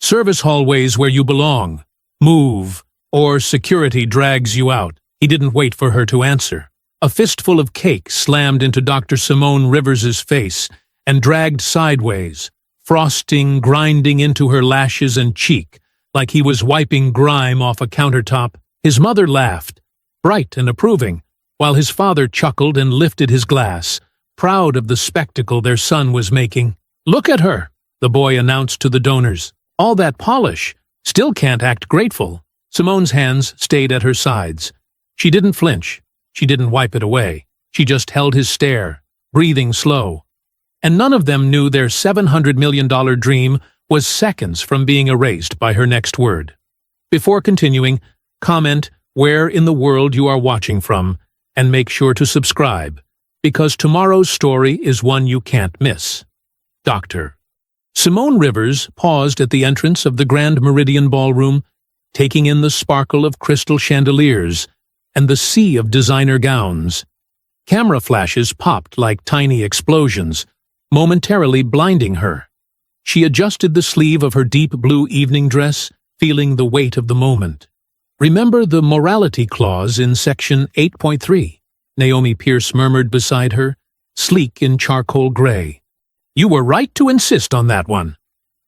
Service hallways where you belong. Move, or security drags you out. He didn't wait for her to answer. A fistful of cake slammed into Dr. Simone Rivers's face and dragged sideways, frosting grinding into her lashes and cheek, like he was wiping grime off a countertop. His mother laughed, bright and approving, while his father chuckled and lifted his glass, proud of the spectacle their son was making. "Look at her," the boy announced to the donors. "All that polish. Still can't act grateful." Simone's hands stayed at her sides. She didn't flinch. She didn't wipe it away. She just held his stare, breathing slow. And none of them knew their $700 million dream was seconds from being erased by her next word. Before continuing, comment where in the world you are watching from, and make sure to subscribe, because tomorrow's story is one you can't miss. Dr. Simone Rivers paused at the entrance of the Grand Meridian Ballroom, taking in the sparkle of crystal chandeliers and the sea of designer gowns. Camera flashes popped like tiny explosions, momentarily blinding her. She adjusted the sleeve of her deep blue evening dress, feeling the weight of the moment. "Remember the morality clause in Section 8.3, Naomi Pierce murmured beside her, sleek in charcoal gray. "You were right to insist on that one."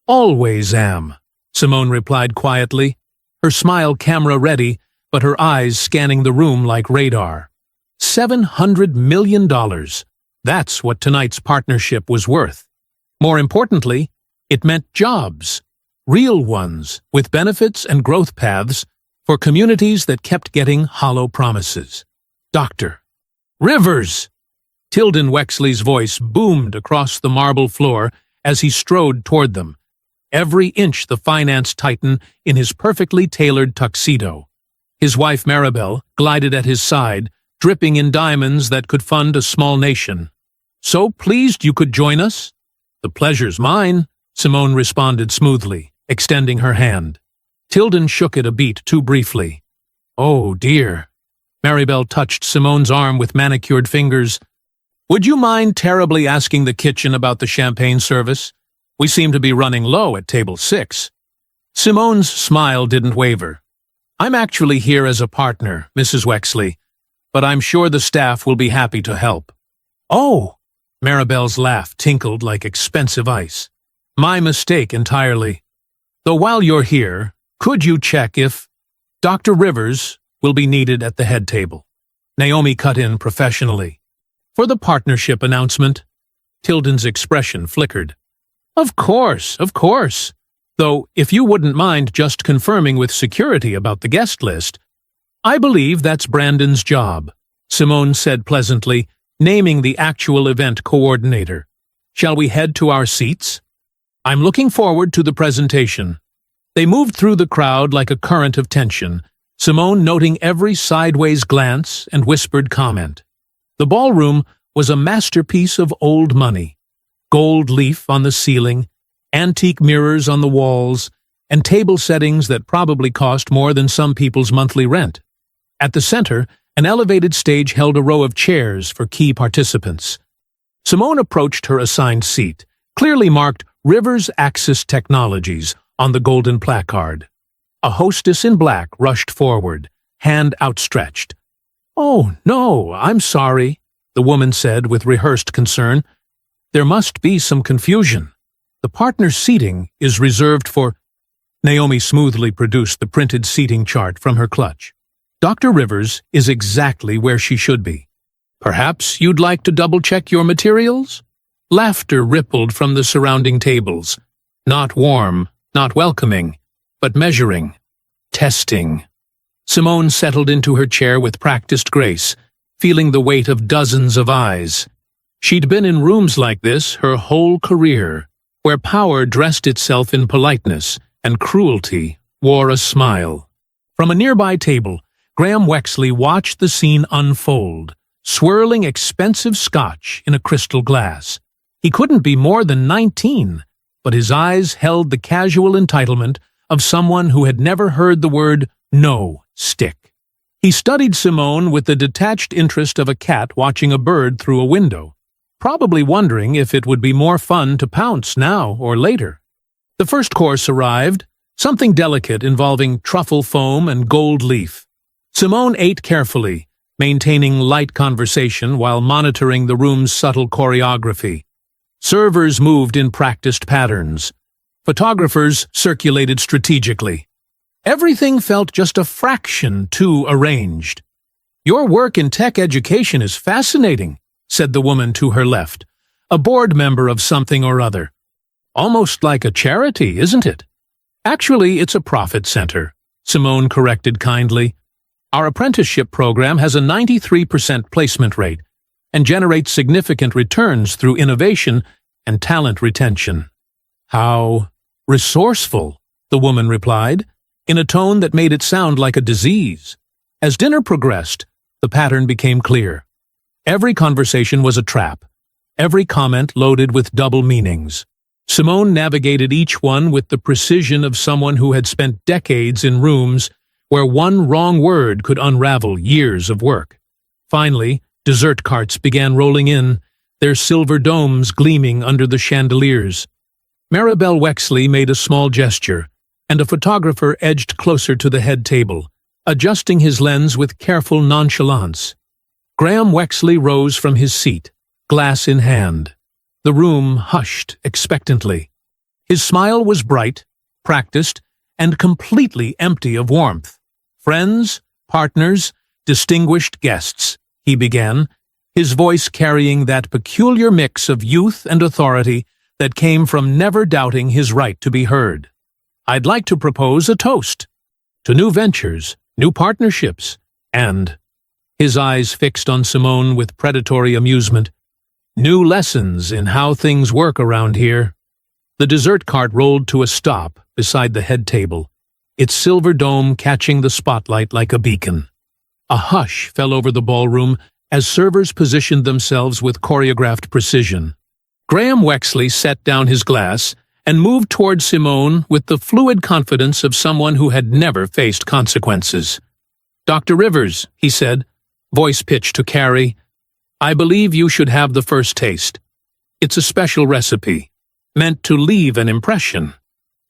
"Always am," Simone replied quietly, her smile camera-ready, but her eyes scanning the room like radar. $700 million. That's what tonight's partnership was worth. More importantly, it meant jobs, real ones, with benefits and growth paths for communities that kept getting hollow promises. Dr. Rivers! Tilden Wexley's voice boomed across the marble floor as he strode toward them, every inch the finance titan in his perfectly tailored tuxedo. His wife Maribel glided at his side, dripping in diamonds that could fund a small nation. "So pleased you could join us?" "The pleasure's mine," Simone responded smoothly, extending her hand. Tilden shook it a beat too briefly. "Oh, dear." Maribel touched Simone's arm with manicured fingers. "Would you mind terribly asking the kitchen about the champagne service? We seem to be running low at table 6. Simone's smile didn't waver. "I'm actually here as a partner, Mrs. Wexley, but I'm sure the staff will be happy to help." "Oh!" Maribel's laugh tinkled like expensive ice. "My mistake entirely. Though while you're here, could you check if Dr. Rivers will be needed at the head table?" Naomi cut in professionally. "For the partnership announcement." Tilden's expression flickered. Of course. Though, if you wouldn't mind just confirming with security about the guest list." "I believe that's Brandon's job," Simone said pleasantly, naming the actual event coordinator. "Shall we head to our seats?" "I'm looking forward to the presentation." They moved through the crowd like a current of tension, Simone noting every sideways glance and whispered comment. The ballroom was a masterpiece of old money. Gold leaf on the ceiling, antique mirrors on the walls, and table settings that probably cost more than some people's monthly rent. At the center, an elevated stage held a row of chairs for key participants. Simone approached her assigned seat, clearly marked Rivers Axis Technologies on the golden placard. A hostess in black rushed forward, hand outstretched. "Oh, no, I'm sorry," the woman said with rehearsed concern. "There must be some confusion. The partner seating is reserved for—" Naomi smoothly produced the printed seating chart from her clutch. "Dr. Rivers is exactly where she should be. Perhaps you'd like to double-check your materials?" Laughter rippled from the surrounding tables. Not warm, not welcoming, but measuring. Testing. Simone settled into her chair with practiced grace, feeling the weight of dozens of eyes. She'd been in rooms like this her whole career, where power dressed itself in politeness and cruelty wore a smile. From a nearby table, Graham Wexley watched the scene unfold, swirling expensive scotch in a crystal glass. He couldn't be more than 19, but his eyes held the casual entitlement of someone who had never heard the word no stick. He studied Simone with the detached interest of a cat watching a bird through a window, probably wondering if it would be more fun to pounce now or later. The first course arrived, something delicate involving truffle foam and gold leaf. Simone ate carefully, maintaining light conversation while monitoring the room's subtle choreography. Servers moved in practiced patterns. Photographers circulated strategically. Everything felt just a fraction too arranged. "Your work in tech education is fascinating," said the woman to her left, a board member of something or other. "Almost like a charity, isn't it?" "Actually, it's a profit center," Simone corrected kindly. "Our apprenticeship program has a 93% placement rate and generates significant returns through innovation and talent retention." "How resourceful," the woman replied, in a tone that made it sound like a disease. As dinner progressed, the pattern became clear. Every conversation was a trap, every comment loaded with double meanings. Simone navigated each one with the precision of someone who had spent decades in rooms where one wrong word could unravel years of work. Finally, dessert carts began rolling in, their silver domes gleaming under the chandeliers. Maribel Wexley made a small gesture, and a photographer edged closer to the head table, adjusting his lens with careful nonchalance. Graham Wexley rose from his seat, glass in hand. The room hushed expectantly. His smile was bright, practiced, and completely empty of warmth. "Friends, partners, distinguished guests," he began, his voice carrying that peculiar mix of youth and authority that came from never doubting his right to be heard. "I'd like to propose a toast to new ventures, new partnerships, and," his eyes fixed on Simone with predatory amusement, "new lessons in how things work around here." The dessert cart rolled to a stop beside the head table, its silver dome catching the spotlight like a beacon. A hush fell over the ballroom as servers positioned themselves with choreographed precision. Graham Wexley set down his glass and moved toward Simone with the fluid confidence of someone who had never faced consequences. "Dr. Rivers," he said, voice pitched to Carrie, "I believe you should have the first taste. It's a special recipe, meant to leave an impression."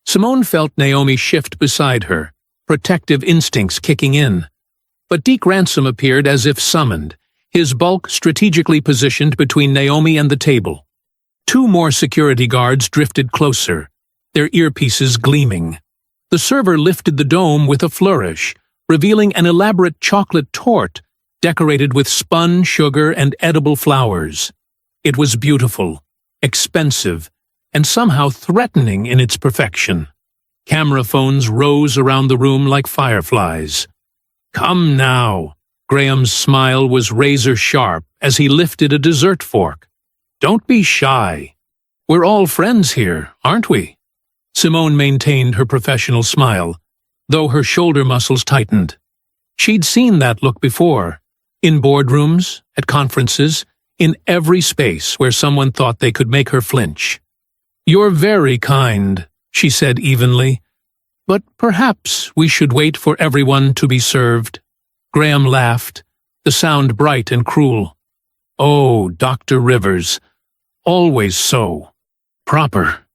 Simone felt Naomi shift beside her, protective instincts kicking in. But Deke Ransom appeared as if summoned, his bulk strategically positioned between Naomi and the table. Two more security guards drifted closer, their earpieces gleaming. The server lifted the dome with a flourish, revealing an elaborate chocolate torte decorated with spun sugar and edible flowers. It was beautiful, expensive, and somehow threatening in its perfection. Camera phones rose around the room like fireflies. "Come now." Graham's smile was razor-sharp as he lifted a dessert fork. "Don't be shy. We're all friends here, aren't we?" Simone maintained her professional smile, though her shoulder muscles tightened. She'd seen that look before, in boardrooms, at conferences, in every space where someone thought they could make her flinch. "You're very kind," she said evenly, "but perhaps we should wait for everyone to be served." Graham laughed, the sound bright and cruel. "Oh, Dr. Rivers, always so proper."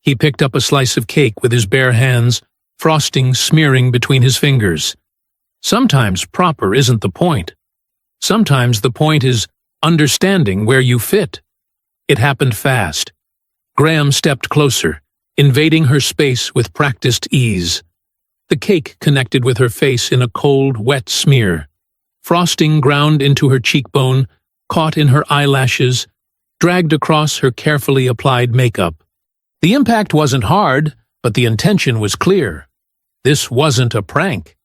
He picked up a slice of cake with his bare hands, frosting smearing between his fingers. "Sometimes proper isn't the point. Sometimes the point is understanding where you fit." It happened fast. Graham stepped closer, invading her space with practiced ease. The cake connected with her face in a cold, wet smear. Frosting ground into her cheekbone, caught in her eyelashes, dragged across her carefully applied makeup. The impact wasn't hard, but the intention was clear. This wasn't a prank.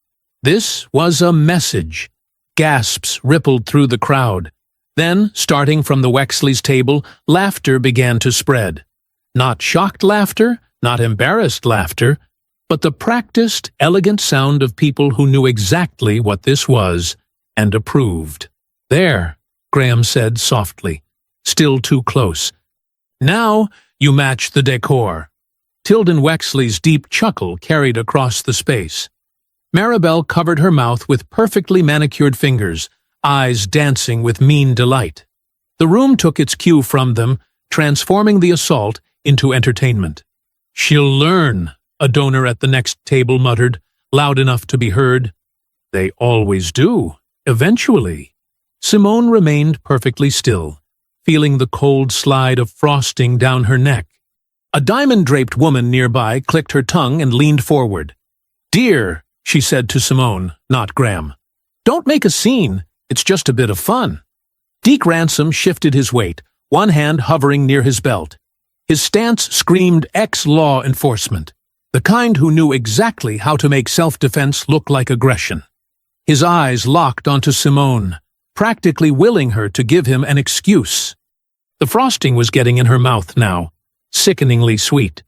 This was a message. Gasps rippled through the crowd. Then, starting from the Wexley's table, laughter began to spread. Not shocked laughter, not embarrassed laughter, but the practiced, elegant sound of people who knew exactly what this was and approved. "There," Graham said softly, still too close. "Now you match the decor." Tilden Wexley's deep chuckle carried across the space. Maribel covered her mouth with perfectly manicured fingers, eyes dancing with mean delight. The room took its cue from them, transforming the assault into entertainment. "She'll learn," a donor at the next table muttered, loud enough to be heard. They always do, eventually. Simone remained perfectly still, feeling the cold slide of frosting down her neck. A diamond-draped woman nearby clicked her tongue and leaned forward. "Dear," she said to Simone, not Graham. "Don't make a scene. It's just a bit of fun." Deke Ransom shifted his weight, one hand hovering near his belt. His stance screamed ex-law enforcement, the kind who knew exactly how to make self-defense look like aggression. His eyes locked onto Simone, practically willing her to give him an excuse. The frosting was getting in her mouth now, sickeningly sweet.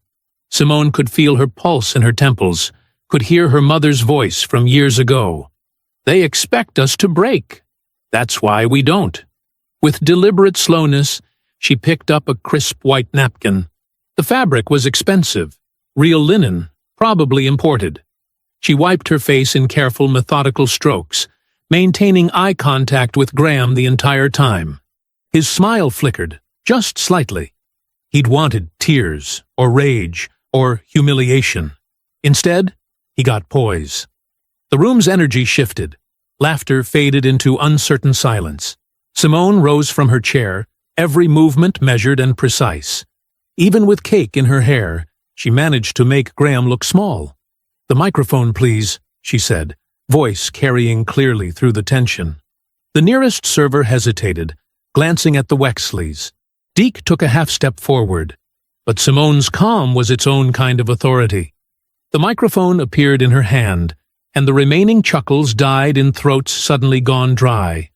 Simone could feel her pulse in her temples, could hear her mother's voice from years ago. "They expect us to break. That's why we don't." With deliberate slowness, she picked up a crisp white napkin. The fabric was expensive, real linen, probably imported. She wiped her face in careful, methodical strokes, maintaining eye contact with Graham the entire time. His smile flickered, just slightly. He'd wanted tears, or rage, or humiliation. Instead, he got poise. The room's energy shifted. Laughter faded into uncertain silence. Simone rose from her chair, every movement measured and precise. Even with cake in her hair, she managed to make Graham look small. "The microphone, please," she said, voice carrying clearly through the tension. The nearest server hesitated, glancing at the Wexleys. Deke took a half-step forward, but Simone's calm was its own kind of authority. The microphone appeared in her hand, and the remaining chuckles died in throats suddenly gone dry.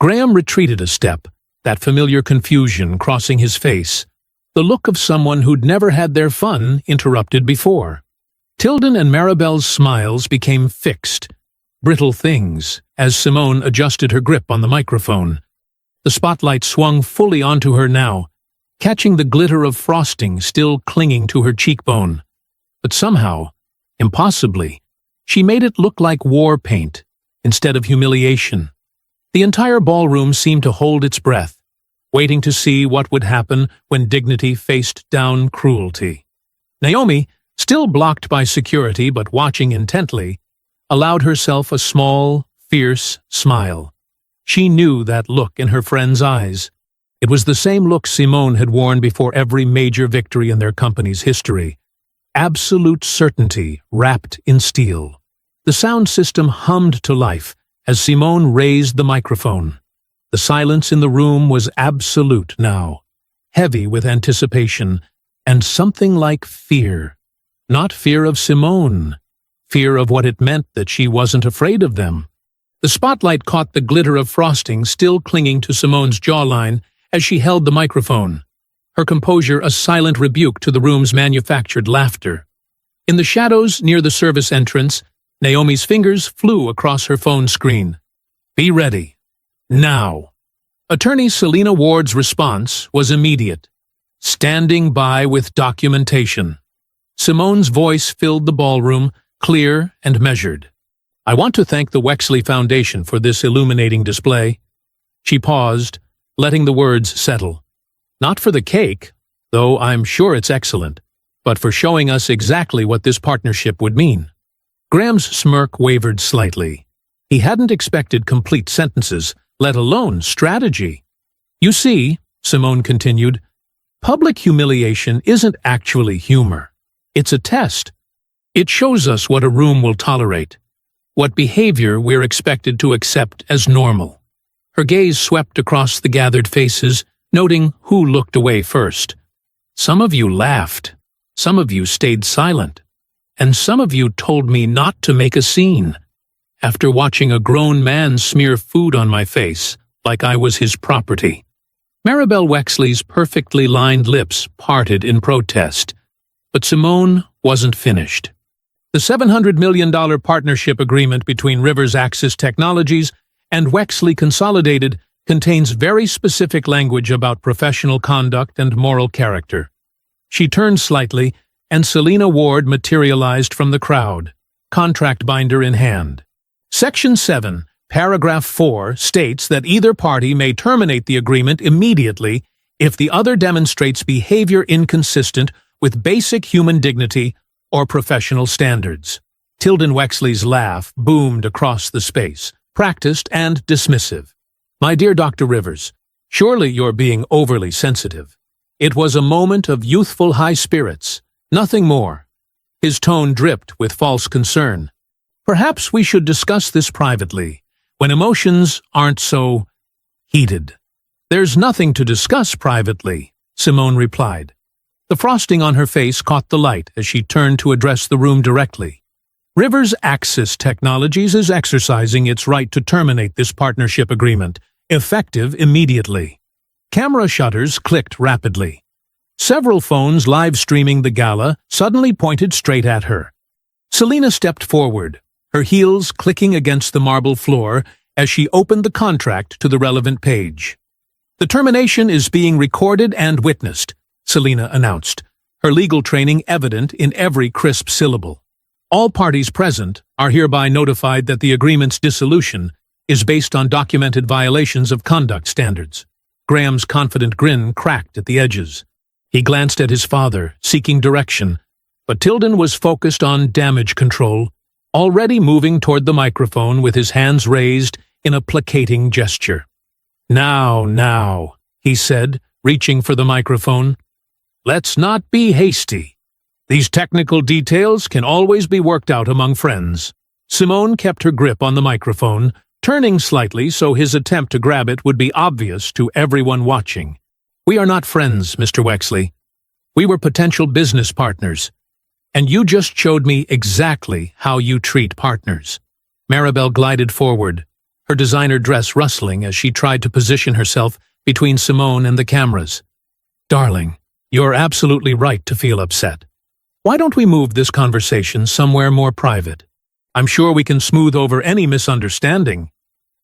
Graham retreated a step, that familiar confusion crossing his face, the look of someone who'd never had their fun interrupted before. Tilden and Maribel's smiles became fixed, brittle things, as Simone adjusted her grip on the microphone. The spotlight swung fully onto her now, catching the glitter of frosting still clinging to her cheekbone. But somehow, impossibly, she made it look like war paint instead of humiliation. The entire ballroom seemed to hold its breath, waiting to see what would happen when dignity faced down cruelty. Naomi, still blocked by security but watching intently, allowed herself a small, fierce smile. She knew that look in her friend's eyes. It was the same look Simone had worn before every major victory in their company's history. Absolute certainty wrapped in steel. The sound system hummed to life as Simone raised the microphone. The silence in the room was absolute now, heavy with anticipation, and something like fear. Not fear of Simone, fear of what it meant that she wasn't afraid of them. The spotlight caught the glitter of frosting still clinging to Simone's jawline as she held the microphone, her composure a silent rebuke to the room's manufactured laughter. In the shadows near the service entrance, Naomi's fingers flew across her phone screen. "Be ready. Now." Attorney Selena Ward's response was immediate. "Standing by with documentation." Simone's voice filled the ballroom, clear and measured. "I want to thank the Wexley Foundation for this illuminating display." She paused, letting the words settle. "Not for the cake, though I'm sure it's excellent, but for showing us exactly what this partnership would mean." Graham's smirk wavered slightly. He hadn't expected complete sentences, let alone strategy. "You see," Simone continued, "public humiliation isn't actually humor. It's a test. It shows us what a room will tolerate, what behavior we're expected to accept as normal." Her gaze swept across the gathered faces, noting who looked away first. "Some of you laughed. Some of you stayed silent. And some of you told me not to make a scene, after watching a grown man smear food on my face like I was his property." Maribel Wexley's perfectly lined lips parted in protest, but Simone wasn't finished. The $700 million partnership agreement between Rivers Axis Technologies and Wexley Consolidated contains very specific language about professional conduct and moral character. She turned slightly, and Selena Ward materialized from the crowd, contract binder in hand. Section 7, Paragraph 4 states that either party may terminate the agreement immediately if the other demonstrates behavior inconsistent with basic human dignity or professional standards. Tilden Wexley's laugh boomed across the space, practiced and dismissive. My dear Dr. Rivers, surely you're being overly sensitive. It was a moment of youthful high spirits, nothing more. His tone dripped with false concern. Perhaps we should discuss this privately, when emotions aren't so heated. There's nothing to discuss privately, Simone replied. The frosting on her face caught the light as she turned to address the room directly. Rivers Axis Technologies is exercising its right to terminate this partnership agreement, effective immediately. Camera shutters clicked rapidly. Several phones live streaming the gala suddenly pointed straight at her. Selena stepped forward, her heels clicking against the marble floor as she opened the contract to the relevant page. The termination is being recorded and witnessed, Selena announced, her legal training evident in every crisp syllable. All parties present are hereby notified that the agreement's dissolution is based on documented violations of conduct standards. Graham's confident grin cracked at the edges. He glanced at his father, seeking direction, but Tilden was focused on damage control, already moving toward the microphone with his hands raised in a placating gesture. Now, he said, reaching for the microphone. Let's not be hasty. These technical details can always be worked out among friends. Simone kept her grip on the microphone, turning slightly so his attempt to grab it would be obvious to everyone watching. We are not friends, Mr. Wexley. We were potential business partners. And you just showed me exactly how you treat partners. Maribel glided forward, her designer dress rustling as she tried to position herself between Simone and the cameras. Darling, you're absolutely right to feel upset. Why don't we move this conversation somewhere more private? I'm sure we can smooth over any misunderstanding.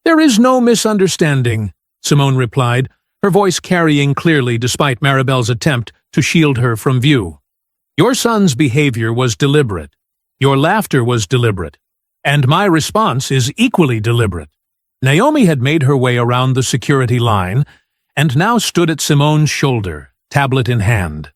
There is no misunderstanding, Simone replied, her voice carrying clearly despite Maribel's attempt to shield her from view. Your son's behavior was deliberate. Your laughter was deliberate. And my response is equally deliberate. Naomi had made her way around the security line and now stood at Simone's shoulder, tablet in hand.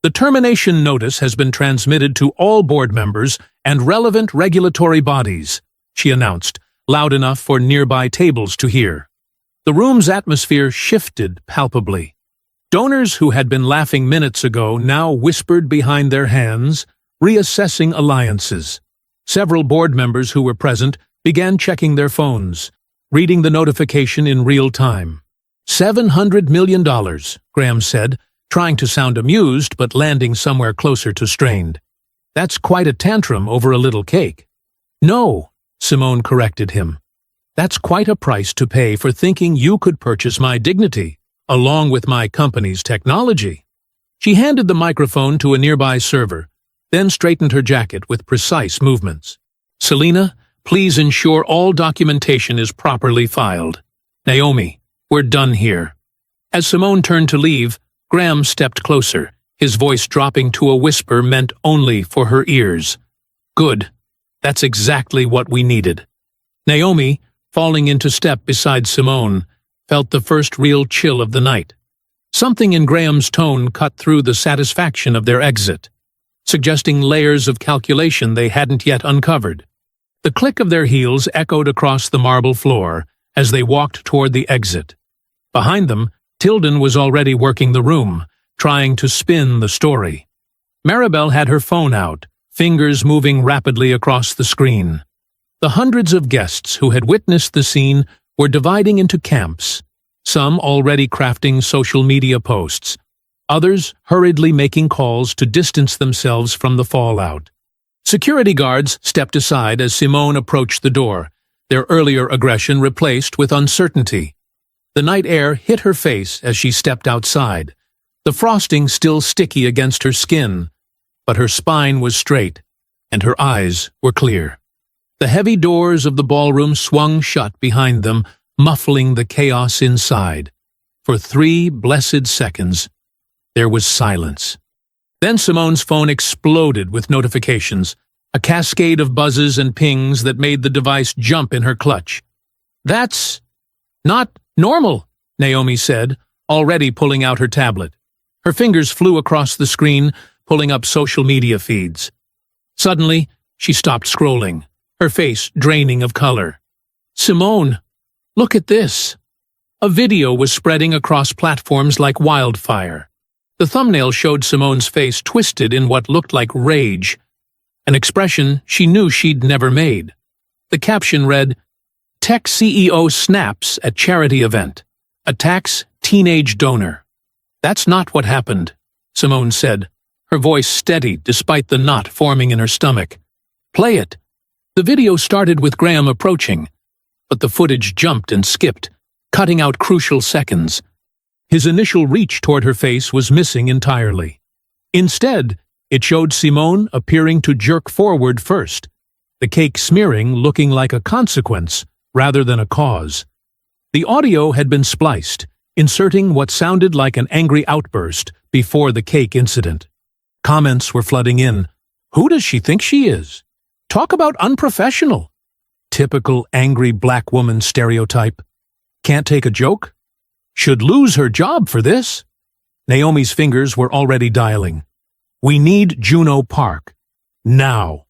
The termination notice has been transmitted to all board members and relevant regulatory bodies, she announced, loud enough for nearby tables to hear. The room's atmosphere shifted palpably. Donors who had been laughing minutes ago now whispered behind their hands, reassessing alliances. Several board members who were present began checking their phones, reading the notification in real time. $700 million, Graham said, trying to sound amused but landing somewhere closer to strained. That's quite a tantrum over a little cake. No, Simone corrected him. That's quite a price to pay for thinking you could purchase my dignity, along with my company's technology. She handed the microphone to a nearby server, then straightened her jacket with precise movements. Selena, please ensure all documentation is properly filed. Naomi, we're done here. As Simone turned to leave, Graham stepped closer, his voice dropping to a whisper meant only for her ears. Good. That's exactly what we needed. Naomi, falling into step beside Simone, felt the first real chill of the night. Something in Graham's tone cut through the satisfaction of their exit, suggesting layers of calculation they hadn't yet uncovered. The click of their heels echoed across the marble floor as they walked toward the exit. Behind them, Tilden was already working the room, trying to spin the story. Maribel had her phone out, fingers moving rapidly across the screen. The hundreds of guests who had witnessed the scene were dividing into camps, some already crafting social media posts, others hurriedly making calls to distance themselves from the fallout. Security guards stepped aside as Simone approached the door, their earlier aggression replaced with uncertainty. The night air hit her face as she stepped outside, the frosting still sticky against her skin, but her spine was straight, and her eyes were clear. The heavy doors of the ballroom swung shut behind them, muffling the chaos inside. For 3 blessed seconds, there was silence. Then Simone's phone exploded with notifications, a cascade of buzzes and pings that made the device jump in her clutch. That's not normal, Naomi said, already pulling out her tablet. Her fingers flew across the screen, pulling up social media feeds. Suddenly, she stopped scrolling, her face draining of color. "Simone, look at this." A video was spreading across platforms like wildfire. The thumbnail showed Simone's face twisted in what looked like rage, an expression she knew she'd never made. The caption read, "Tech CEO snaps at charity event. Attacks teenage donor." "That's not what happened," Simone said, her voice steady despite the knot forming in her stomach. "Play it." The video started with Graham approaching, but the footage jumped and skipped, cutting out crucial seconds. His initial reach toward her face was missing entirely. Instead, it showed Simone appearing to jerk forward first, the cake smearing looking like a consequence rather than a cause. The audio had been spliced, inserting what sounded like an angry outburst before the cake incident. Comments were flooding in. "Who does she think she is? Talk about unprofessional. Typical angry black woman stereotype. Can't take a joke? Should lose her job for this." Naomi's fingers were already dialing. "We need Juno Park. Now."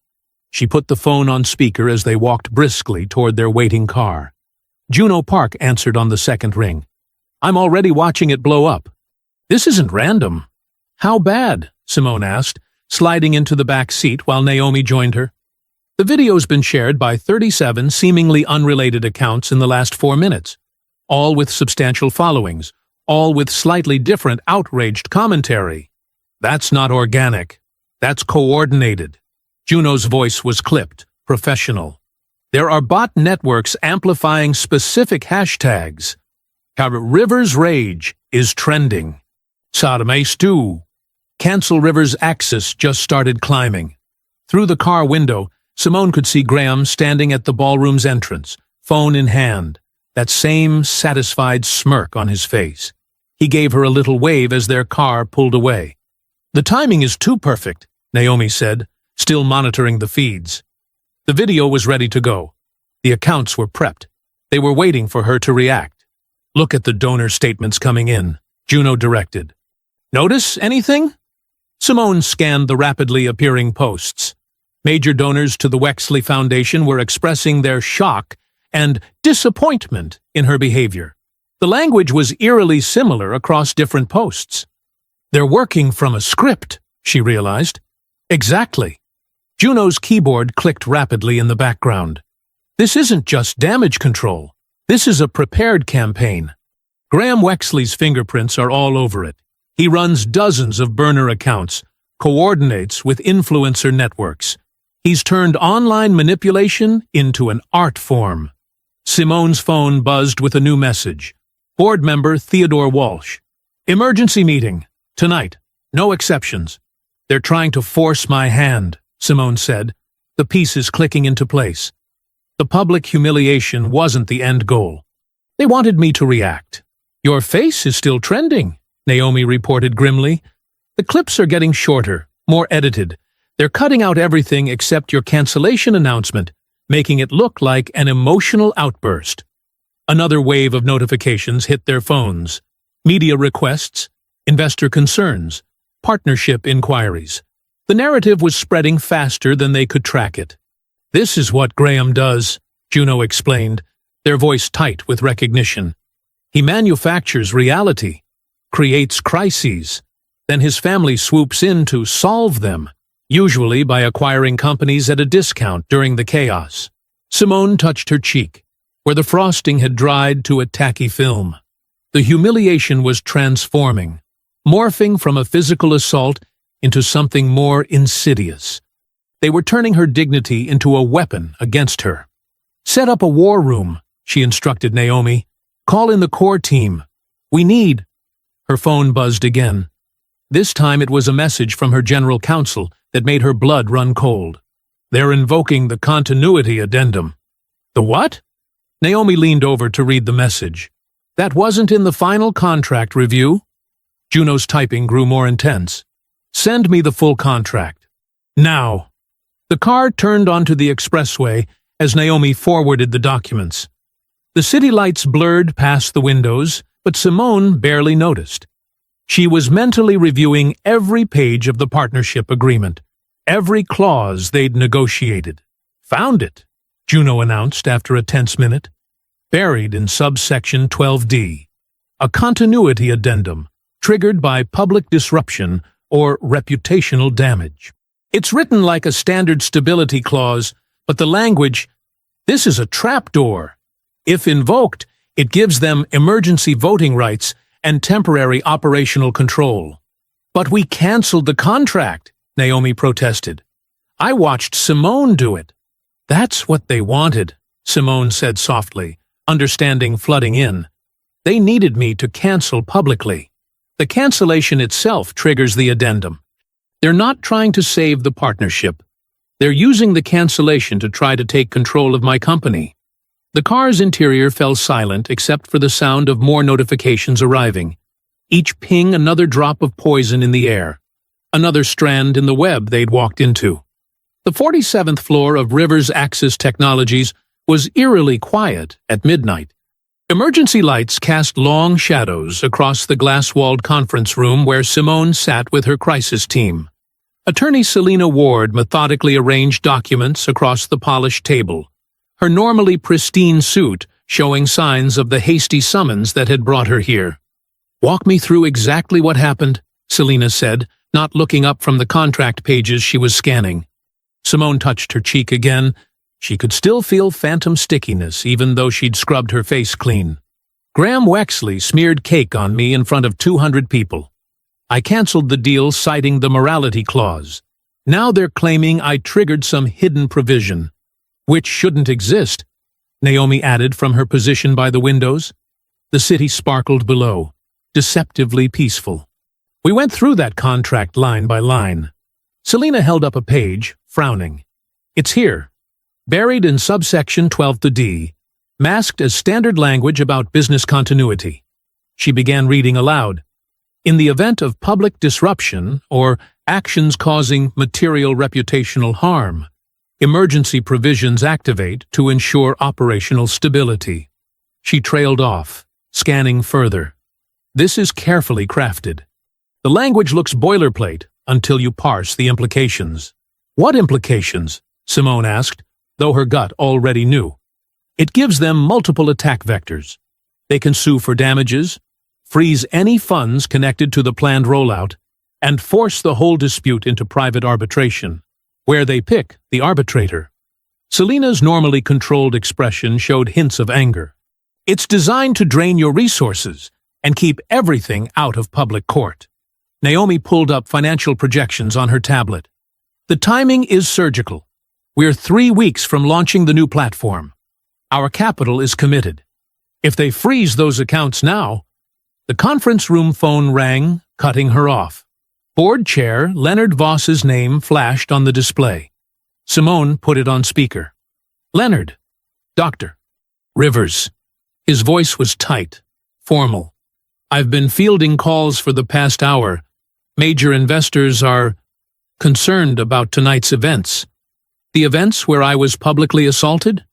She put the phone on speaker as they walked briskly toward their waiting car. Juno Park answered on the second ring. "I'm already watching it blow up." "This isn't random." "How bad?" Simone asked, sliding into the back seat while Naomi joined her. The video's been shared by 37 seemingly unrelated accounts in the last 4 minutes, all with substantial followings, all with slightly different outraged commentary. "That's not organic. That's coordinated." Juno's voice was clipped, professional. "There are bot networks amplifying specific hashtags. Rivers Rage is trending. Sodomay Stew. Cancel Rivers Axis just started climbing." Through the car window, Simone could see Graham standing at the ballroom's entrance, phone in hand, that same satisfied smirk on his face. He gave her a little wave as their car pulled away. "The timing is too perfect," Naomi said, still monitoring the feeds. The video was ready to go. The accounts were prepped. They were waiting for her to react. "Look at the donor statements coming in," Juno directed. "Notice anything?" Simone scanned the rapidly appearing posts. Major donors to the Wexley Foundation were expressing their shock and disappointment in her behavior. The language was eerily similar across different posts. "They're working from a script," she realized. "Exactly." Juno's keyboard clicked rapidly in the background. "This isn't just damage control. This is a prepared campaign. Graham Wexley's fingerprints are all over it. He runs dozens of burner accounts, coordinates with influencer networks. He's turned online manipulation into an art form." Simone's phone buzzed with a new message. Board member Theodore Walsh. "Emergency meeting. Tonight. No exceptions." "They're trying to force my hand," Simone said, the pieces clicking into place. The public humiliation wasn't the end goal. "They wanted me to react." "Your face is still trending," Naomi reported grimly. "The clips are getting shorter, more edited. They're cutting out everything except your cancellation announcement, making it look like an emotional outburst." Another wave of notifications hit their phones. Media requests, investor concerns, partnership inquiries. The narrative was spreading faster than they could track it. "This is what Graham does," Juno explained, their voice tight with recognition. "He manufactures reality, creates crises, then his family swoops in to solve them, usually by acquiring companies at a discount during the chaos." Simone touched her cheek, where the frosting had dried to a tacky film. The humiliation was transforming, morphing from a physical assault into something more insidious. They were turning her dignity into a weapon against her. "Set up a war room," she instructed Naomi. "Call in the core team. We need—" Her phone buzzed again. This time it was a message from her general counsel that made her blood run cold. "They're invoking the continuity addendum." "The what?" Naomi leaned over to read the message. "That wasn't in the final contract review." Juno's typing grew more intense. "Send me the full contract. Now." The car turned onto the expressway as Naomi forwarded the documents. The city lights blurred past the windows, but Simone barely noticed. She was mentally reviewing every page of the partnership agreement, Every clause they'd negotiated. Found it, Juno announced after a tense minute. Buried in subsection 12D. A continuity addendum, triggered by public disruption or reputational damage. It's written like a standard stability clause, but the language, this is a trapdoor. If invoked, it gives them emergency voting rights and temporary operational control. But we canceled the contract, Naomi protested. I watched Simone do it. That's what they wanted, Simone said softly, understanding flooding in. They needed me to cancel publicly. The cancellation itself triggers the addendum. They're not trying to save the partnership. They're using the cancellation to try to take control of my company. The car's interior fell silent except for the sound of more notifications arriving. Each ping another drop of poison in the air. Another strand in the web they'd walked into. The 47th floor of Rivers Axis Technologies was eerily quiet at midnight. Emergency lights cast long shadows across the glass-walled conference room where Simone sat with her crisis team. Attorney Selena Ward methodically arranged documents across the polished table, her normally pristine suit showing signs of the hasty summons that had brought her here. "Walk me through exactly what happened," Selena said, not looking up from the contract pages she was scanning. Simone touched her cheek again. She could still feel phantom stickiness, even though she'd scrubbed her face clean. "Graham Wexley smeared cake on me in front of 200 people. I canceled the deal citing the morality clause. Now they're claiming I triggered some hidden provision, which shouldn't exist," Naomi added from her position by the windows. The city sparkled below, deceptively peaceful. "We went through that contract line by line." Selena held up a page, frowning. "It's here. Buried in subsection 12D, masked as standard language about business continuity." She began reading aloud. "In the event of public disruption or actions causing material reputational harm, emergency provisions activate to ensure operational stability." She trailed off, scanning further. "This is carefully crafted. The language looks boilerplate until you parse the implications." "What implications?" Simone asked, though her gut already knew. "It gives them multiple attack vectors. They can sue for damages, freeze any funds connected to the planned rollout, and force the whole dispute into private arbitration, where they pick the arbitrator." Selena's normally controlled expression showed hints of anger. "It's designed to drain your resources and keep everything out of public court." Naomi pulled up financial projections on her tablet. "The timing is surgical. We're 3 weeks from launching the new platform. Our capital is committed. If they freeze those accounts now..." The conference room phone rang, cutting her off. Board chair Leonard Voss's name flashed on the display. Simone put it on speaker. "Leonard. Doctor. Rivers." His voice was tight, formal. "I've been fielding calls for the past hour. Major investors are concerned about tonight's events." "The events where I was publicly assaulted?"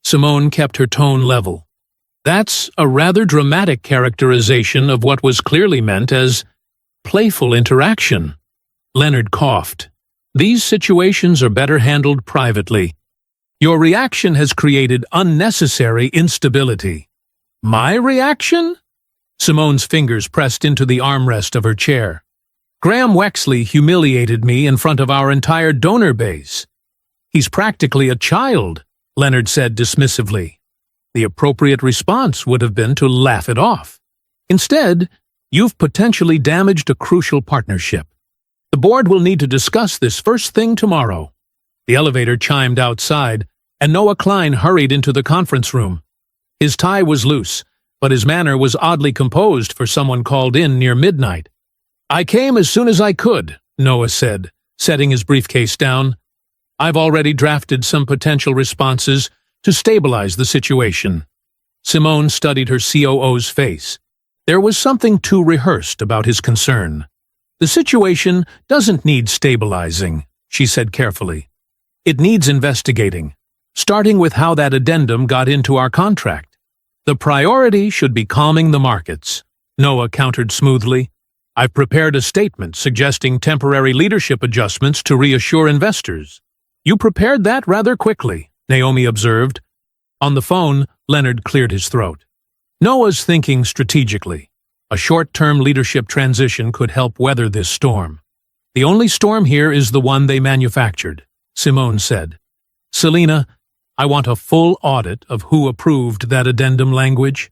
Simone kept her tone level. "That's a rather dramatic characterization of what was clearly meant as playful interaction." Leonard coughed. "These situations are better handled privately. Your reaction has created unnecessary instability." "My reaction?" Simone's fingers pressed into the armrest of her chair. "Graham Wexley humiliated me in front of our entire donor base." "He's practically a child," Leonard said dismissively. The appropriate response would have been to laugh it off. Instead, you've potentially damaged a crucial partnership. The board will need to discuss this first thing tomorrow. The elevator chimed outside, and Noah Klein hurried into the conference room. His tie was loose, but his manner was oddly composed for someone called in near midnight. "I came as soon as I could," Noah said, setting his briefcase down. "I've already drafted some potential responses to stabilize the situation." Simone studied her COO's face. There was something too rehearsed about his concern. "The situation doesn't need stabilizing," she said carefully. "It needs investigating, starting with how that addendum got into our contract. The priority should be calming the markets," Noah countered smoothly. I've prepared a statement suggesting temporary leadership adjustments to reassure investors. You prepared that rather quickly, Naomi observed. On the phone, Leonard cleared his throat. Noah's thinking strategically. A short-term leadership transition could help weather this storm. The only storm here is the one they manufactured, Simone said. Selena, I want a full audit of who approved that addendum language.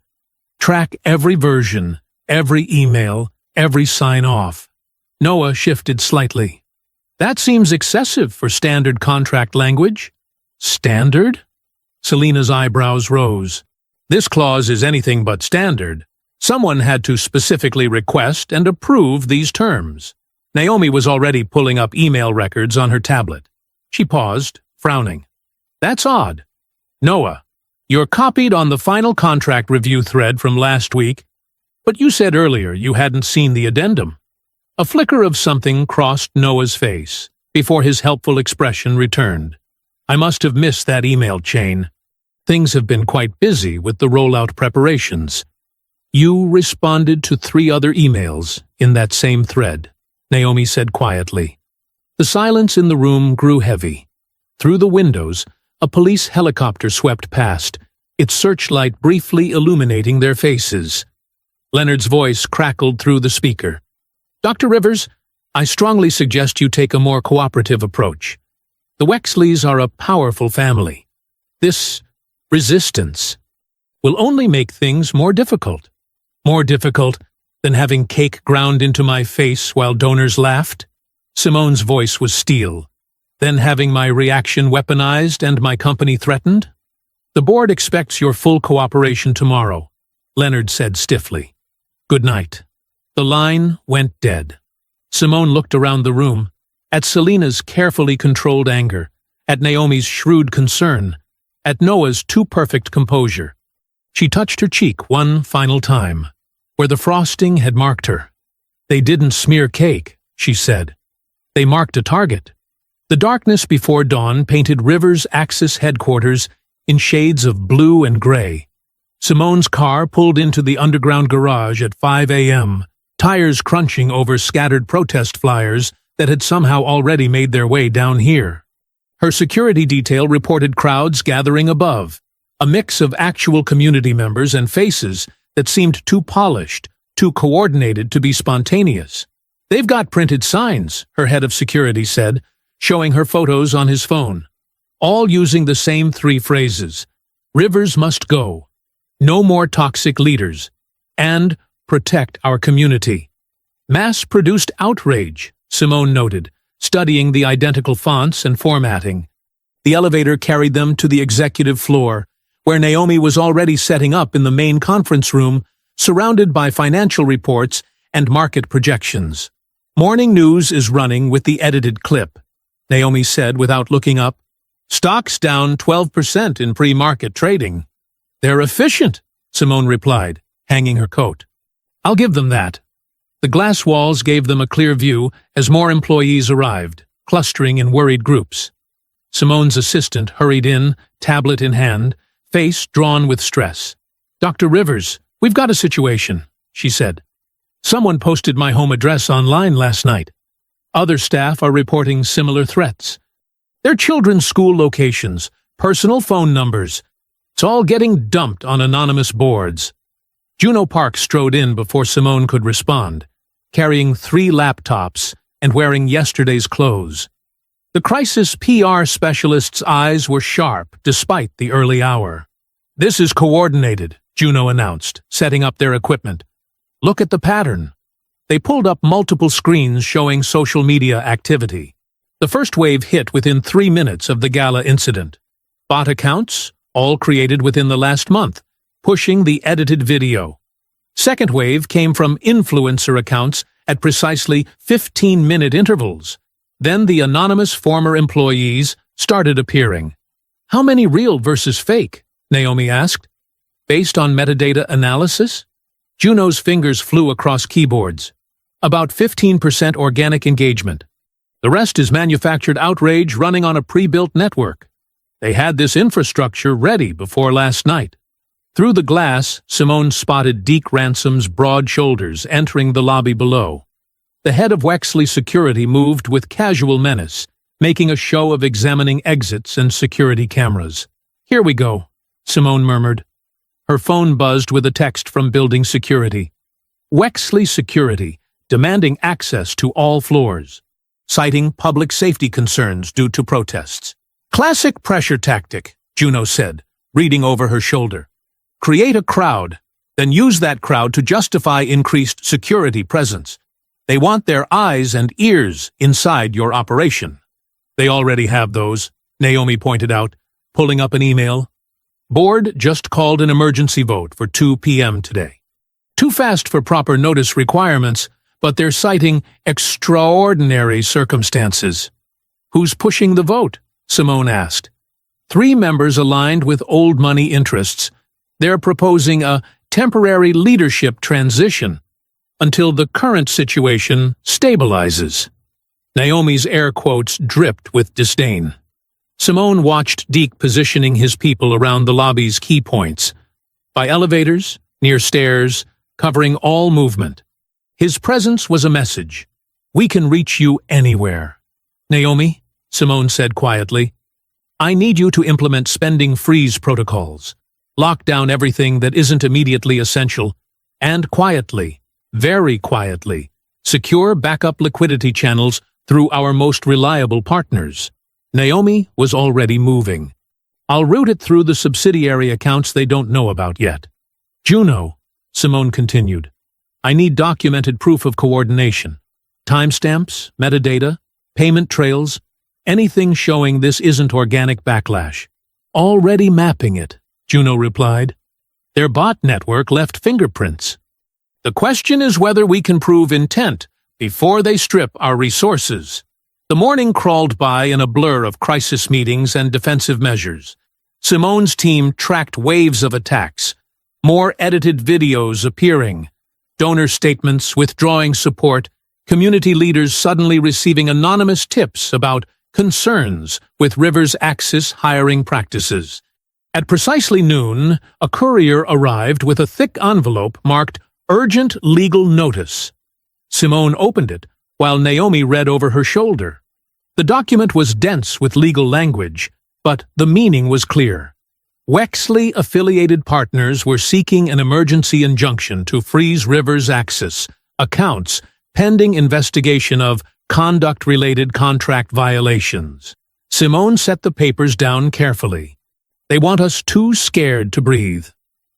Track every version, every email, every sign-off. Noah shifted slightly. That seems excessive for standard contract language. Standard? Selena's eyebrows rose. This clause is anything but standard. Someone had to specifically request and approve these terms. Naomi was already pulling up email records on her tablet. She paused, frowning. That's odd. Noah, you're copied on the final contract review thread from last week, but you said earlier you hadn't seen the addendum. A flicker of something crossed Noah's face before his helpful expression returned. I must have missed that email chain. Things have been quite busy with the rollout preparations. You responded to 3 other emails in that same thread, Naomi said quietly. The silence in the room grew heavy. Through the windows, a police helicopter swept past, its searchlight briefly illuminating their faces. Leonard's voice crackled through the speaker. Dr. Rivers, I strongly suggest you take a more cooperative approach. The Wexleys are a powerful family. This resistance will only make things more difficult. More difficult than having cake ground into my face while donors laughed? Simone's voice was steel. Then having my reaction weaponized and my company threatened? The board expects your full cooperation tomorrow, Leonard said stiffly. Good night. The line went dead. Simone looked around the room, at Selena's carefully controlled anger, at Naomi's shrewd concern, at Noah's too-perfect composure. She touched her cheek one final time, where the frosting had marked her. They didn't smear cake, she said. They marked a target. The darkness before dawn painted Rivers' Axis headquarters in shades of blue and gray. Simone's car pulled into the underground garage at 5 a.m., tires crunching over scattered protest flyers that had somehow already made their way down here. Her security detail reported crowds gathering above, a mix of actual community members and faces that seemed too polished, too coordinated to be spontaneous. They've got printed signs, her head of security said, showing her photos on his phone, all using the same 3 phrases. Rivers must go. No more toxic leaders. And protect our community. Mass-produced outrage, Simone noted, studying the identical fonts and formatting. The elevator carried them to the executive floor, where Naomi was already setting up in the main conference room, surrounded by financial reports and market projections. Morning news is running with the edited clip, Naomi said without looking up. Stocks down 12% in pre-market trading. They're efficient, Simone replied, hanging her coat. I'll give them that. The glass walls gave them a clear view as more employees arrived, clustering in worried groups. Simone's assistant hurried in, tablet in hand, face drawn with stress. Dr. Rivers, we've got a situation, she said. Someone posted my home address online last night. Other staff are reporting similar threats. Their children's school locations, personal phone numbers. It's all getting dumped on anonymous boards. Juno Park strode in before Simone could respond, carrying 3 laptops and wearing yesterday's clothes. The crisis PR specialist's eyes were sharp despite the early hour. This is coordinated, Juno announced, setting up their equipment. Look at the pattern. They pulled up multiple screens showing social media activity. The first wave hit within 3 minutes of the gala incident. Bot accounts, all created within the last month, pushing the edited video. Second wave came from influencer accounts at precisely 15-minute intervals. Then the anonymous former employees started appearing. How many real versus fake? Naomi asked. Based on metadata analysis? Juno's fingers flew across keyboards. About 15% organic engagement. The rest is manufactured outrage running on a pre-built network. They had this infrastructure ready before last night. Through the glass, Simone spotted Deke Ransom's broad shoulders entering the lobby below. The head of Wexley Security moved with casual menace, making a show of examining exits and security cameras. "Here we go," Simone murmured. Her phone buzzed with a text from building security. Wexley Security, demanding access to all floors, citing public safety concerns due to protests. "Classic pressure tactic," Juno said, reading over her shoulder. "Create a crowd, then use that crowd to justify increased security presence. They want their eyes and ears inside your operation." "They already have those," Naomi pointed out, pulling up an email. "Board just called an emergency vote for 2 p.m. today. Too fast for proper notice requirements, but they're citing extraordinary circumstances." "Who's pushing the vote?" Simone asked. 3 members aligned with old money interests. They're proposing a temporary leadership transition until the current situation stabilizes. Naomi's air quotes dripped with disdain. Simone watched Deke positioning his people around the lobby's key points, by elevators, near stairs, covering all movement. His presence was a message. "We can reach you anywhere." "Naomi," Simone said quietly, "I need you to implement spending freeze protocols. Lock down everything that isn't immediately essential, and quietly, very quietly, secure backup liquidity channels through our most reliable partners." Naomi was already moving. "I'll route it through the subsidiary accounts they don't know about yet." "Juno," Simone continued, "I need documented proof of coordination. Timestamps, metadata, payment trails, anything showing this isn't organic backlash." "Already mapping it," Juno replied. "Their bot network left fingerprints. The question is whether we can prove intent before they strip our resources." The morning crawled by in a blur of crisis meetings and defensive measures. Simone's team tracked waves of attacks, more edited videos appearing, donor statements withdrawing support, community leaders suddenly receiving anonymous tips about concerns with Rivers Axis hiring practices. At precisely noon, a courier arrived with a thick envelope marked "Urgent Legal Notice." Simone opened it, while Naomi read over her shoulder. The document was dense with legal language, but the meaning was clear. Wexley-affiliated partners were seeking an emergency injunction to freeze Rivers Axis accounts pending investigation of conduct-related contract violations. Simone set the papers down carefully. "They want us too scared to breathe."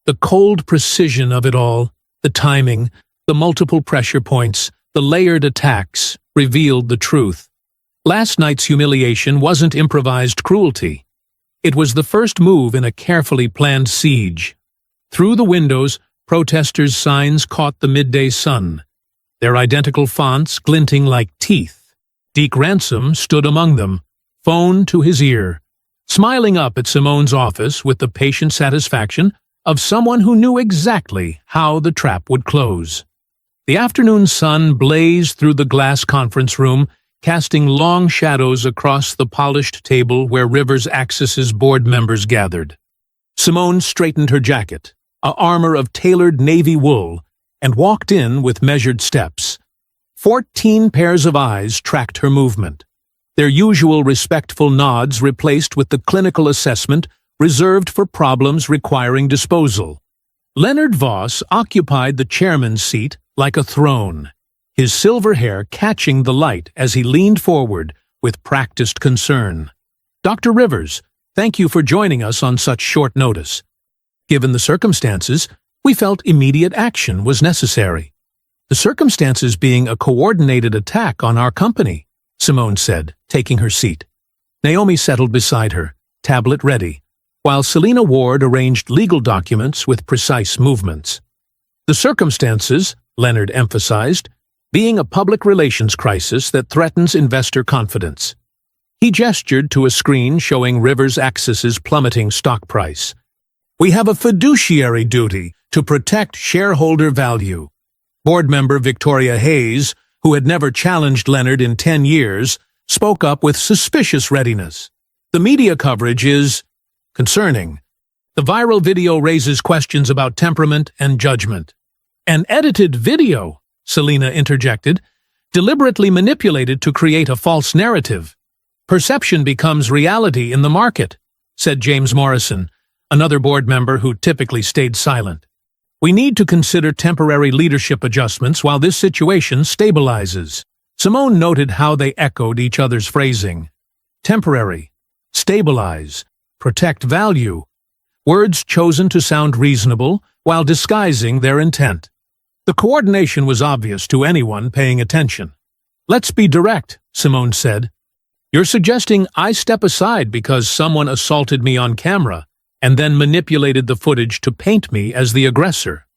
The cold precision of it all, the timing, the multiple pressure points, the layered attacks, revealed the truth. Last night's humiliation wasn't improvised cruelty. It was the first move in a carefully planned siege. Through the windows, protesters' signs caught the midday sun, their identical fonts glinting like teeth. Deke Ransom stood among them, phone to his ear, smiling up at Simone's office with the patient satisfaction of someone who knew exactly how the trap would close. The afternoon sun blazed through the glass conference room, casting long shadows across the polished table where Rivers Axis's board members gathered. Simone straightened her jacket, a armor of tailored navy wool, and walked in with measured steps. 14 pairs of eyes tracked her movement, their usual respectful nods replaced with the clinical assessment reserved for problems requiring disposal. Leonard Voss occupied the chairman's seat like a throne, his silver hair catching the light as he leaned forward with practiced concern. "Dr. Rivers, thank you for joining us on such short notice. Given the circumstances, we felt immediate action was necessary." "The circumstances being a coordinated attack on our company," Simone said, taking her seat. Naomi settled beside her, tablet ready, while Selena Ward arranged legal documents with precise movements. "The circumstances," Leonard emphasized, "being a public relations crisis that threatens investor confidence." He gestured to a screen showing Rivers Axis's plummeting stock price. "We have a fiduciary duty to protect shareholder value." Board member Victoria Hayes, who had never challenged Leonard in 10 years, spoke up with suspicious readiness. "The media coverage is concerning. The viral video raises questions about temperament and judgment." "An edited video," Selena interjected, deliberately manipulated to create a false narrative. Perception becomes reality in the market, said James Morrison, another board member who typically stayed silent. We need to consider temporary leadership adjustments while this situation stabilizes. Simone noted how they echoed each other's phrasing. Temporary, stabilize, protect value. Words chosen to sound reasonable while disguising their intent. The coordination was obvious to anyone paying attention. Let's be direct, Simone said. You're suggesting I step aside because someone assaulted me on camera and then manipulated the footage to paint me as the aggressor.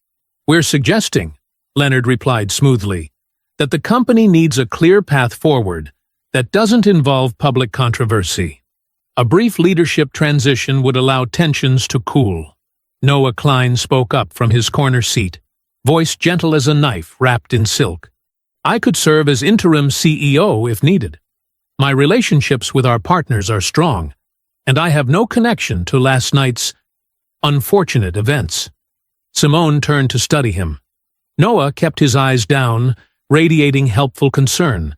We're suggesting, Leonard replied smoothly, that the company needs a clear path forward that doesn't involve public controversy. A brief leadership transition would allow tensions to cool. Noah Klein spoke up from his corner seat, voice gentle as a knife wrapped in silk. I could serve as interim CEO if needed. My relationships with our partners are strong, and I have no connection to last night's unfortunate events. Simone turned to study him. Noah kept his eyes down, radiating helpful concern,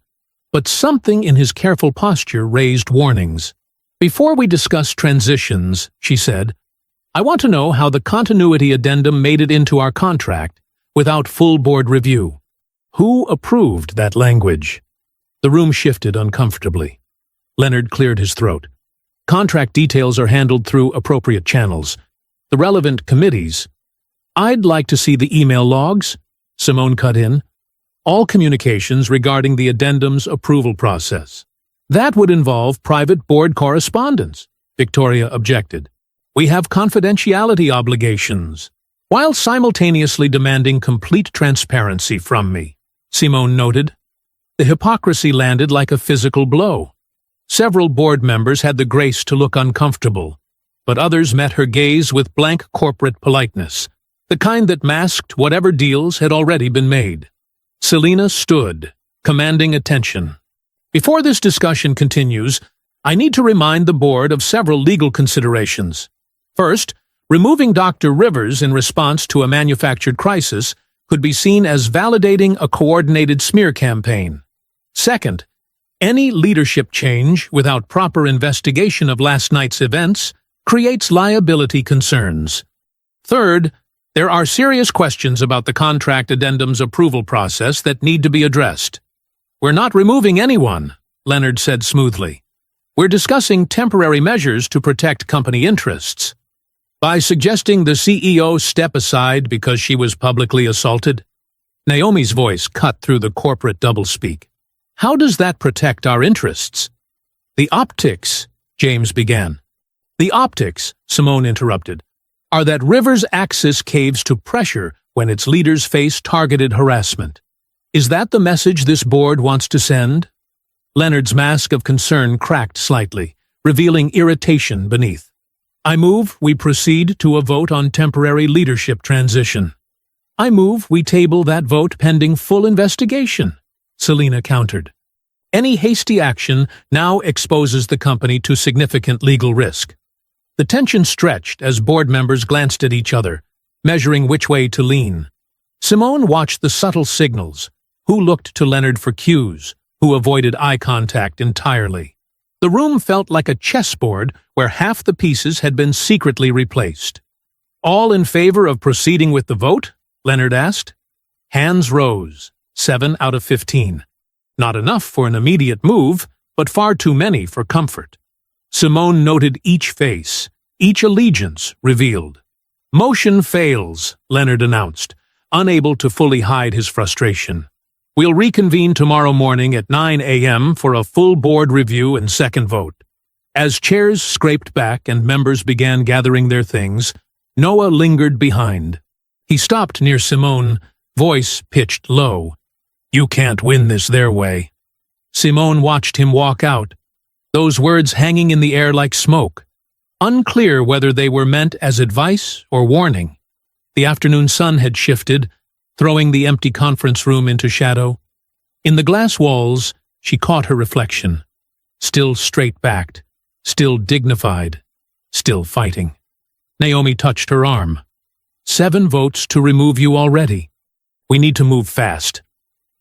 but something in his careful posture raised warnings. Before we discuss transitions, she said, I want to know how the continuity addendum made it into our contract without full board review. Who approved that language? The room shifted uncomfortably. Leonard cleared his throat. Contract details are handled through appropriate channels. The relevant committees. I'd like to see the email logs, Simone cut in. All communications regarding the addendum's approval process. That would involve private board correspondence, Victoria objected. We have confidentiality obligations, while simultaneously demanding complete transparency from me, Simone noted. The hypocrisy landed like a physical blow. Several board members had the grace to look uncomfortable, but others met her gaze with blank corporate politeness, the kind that masked whatever deals had already been made. Selina stood, commanding attention. Before this discussion continues, I need to remind the board of several legal considerations. First, removing Dr. Rivers in response to a manufactured crisis could be seen as validating a coordinated smear campaign. Second, any leadership change without proper investigation of last night's events creates liability concerns. Third, there are serious questions about the contract addendum's approval process that need to be addressed. We're not removing anyone, Leonard said smoothly. We're discussing temporary measures to protect company interests. By suggesting the CEO step aside because she was publicly assaulted, Naomi's voice cut through the corporate doublespeak. How does that protect our interests? The optics, James began. The optics, Simone interrupted, are that Rivers' axis caves to pressure when its leaders face targeted harassment. Is that the message this board wants to send? Leonard's mask of concern cracked slightly, revealing irritation beneath. I move we proceed to a vote on temporary leadership transition. I move we table that vote pending full investigation, Selina countered. Any hasty action now exposes the company to significant legal risk. The tension stretched as board members glanced at each other, measuring which way to lean. Simone watched the subtle signals, who looked to Leonard for cues, who avoided eye contact entirely. The room felt like a chessboard where half the pieces had been secretly replaced. All in favor of proceeding with the vote? Leonard asked. Hands rose, 7 out of 15. Not enough for an immediate move, but far too many for comfort. Simone noted each face, each allegiance revealed. Motion fails, Leonard announced, unable to fully hide his frustration. We'll reconvene tomorrow morning at 9 a.m. for a full board review and second vote. As chairs scraped back and members began gathering their things, Noah lingered behind. He stopped near Simone, voice pitched low. You can't win this their way. Simone watched him walk out, those words hanging in the air like smoke, unclear whether they were meant as advice or warning. The afternoon sun had shifted, throwing the empty conference room into shadow. In the glass walls, she caught her reflection, still straight-backed, still dignified, still fighting. Naomi touched her arm. 7 votes to remove you already. We need to move fast.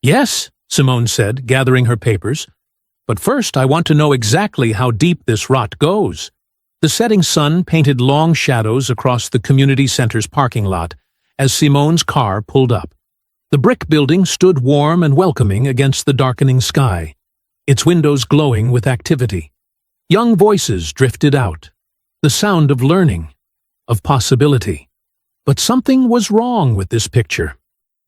Yes, Simone said, gathering her papers. "But first I want to know exactly how deep this rot goes." The setting sun painted long shadows across the community center's parking lot as Simone's car pulled up. The brick building stood warm and welcoming against the darkening sky, its windows glowing with activity. Young voices drifted out, the sound of learning, of possibility. But something was wrong with this picture.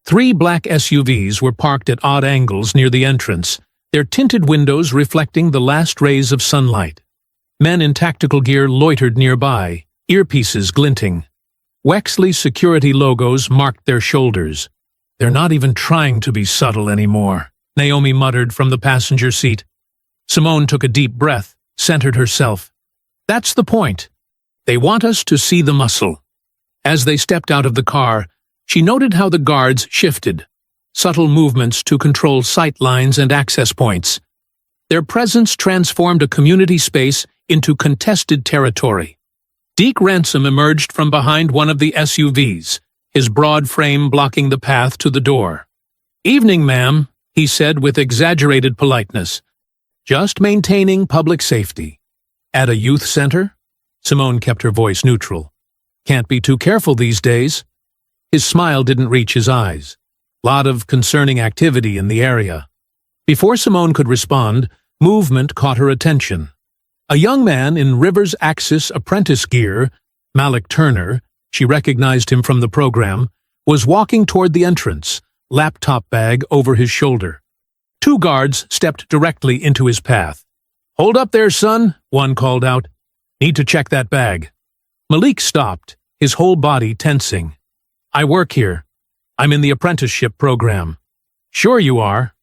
3 black SUVs were parked at odd angles near the entrance, their tinted windows reflecting the last rays of sunlight. Men in tactical gear loitered nearby, earpieces glinting. Wexley security logos marked their shoulders. "They're not even trying to be subtle anymore," Naomi muttered from the passenger seat. Simone took a deep breath, centered herself. "That's the point. They want us to see the muscle." As they stepped out of the car, she noted how the guards shifted, subtle movements to control sight lines and access points. Their presence transformed a community space into contested territory. Deke Ransom emerged from behind one of the SUVs, his broad frame blocking the path to the door. "Evening, ma'am," he said with exaggerated politeness. "Just maintaining public safety." "At a youth center?" Simone kept her voice neutral. "Can't be too careful these days." His smile didn't reach his eyes. Lot of concerning activity in the area. Before Simone could respond, movement caught her attention. A young man in Rivers Axis apprentice gear, Malik Turner, she recognized him from the program, was walking toward the entrance, laptop bag over his shoulder. 2 guards stepped directly into his path. "Hold up there, son," one called out. "Need to check that bag." Malik stopped, his whole body tensing. "I work here. I'm in the apprenticeship program." "Sure you are."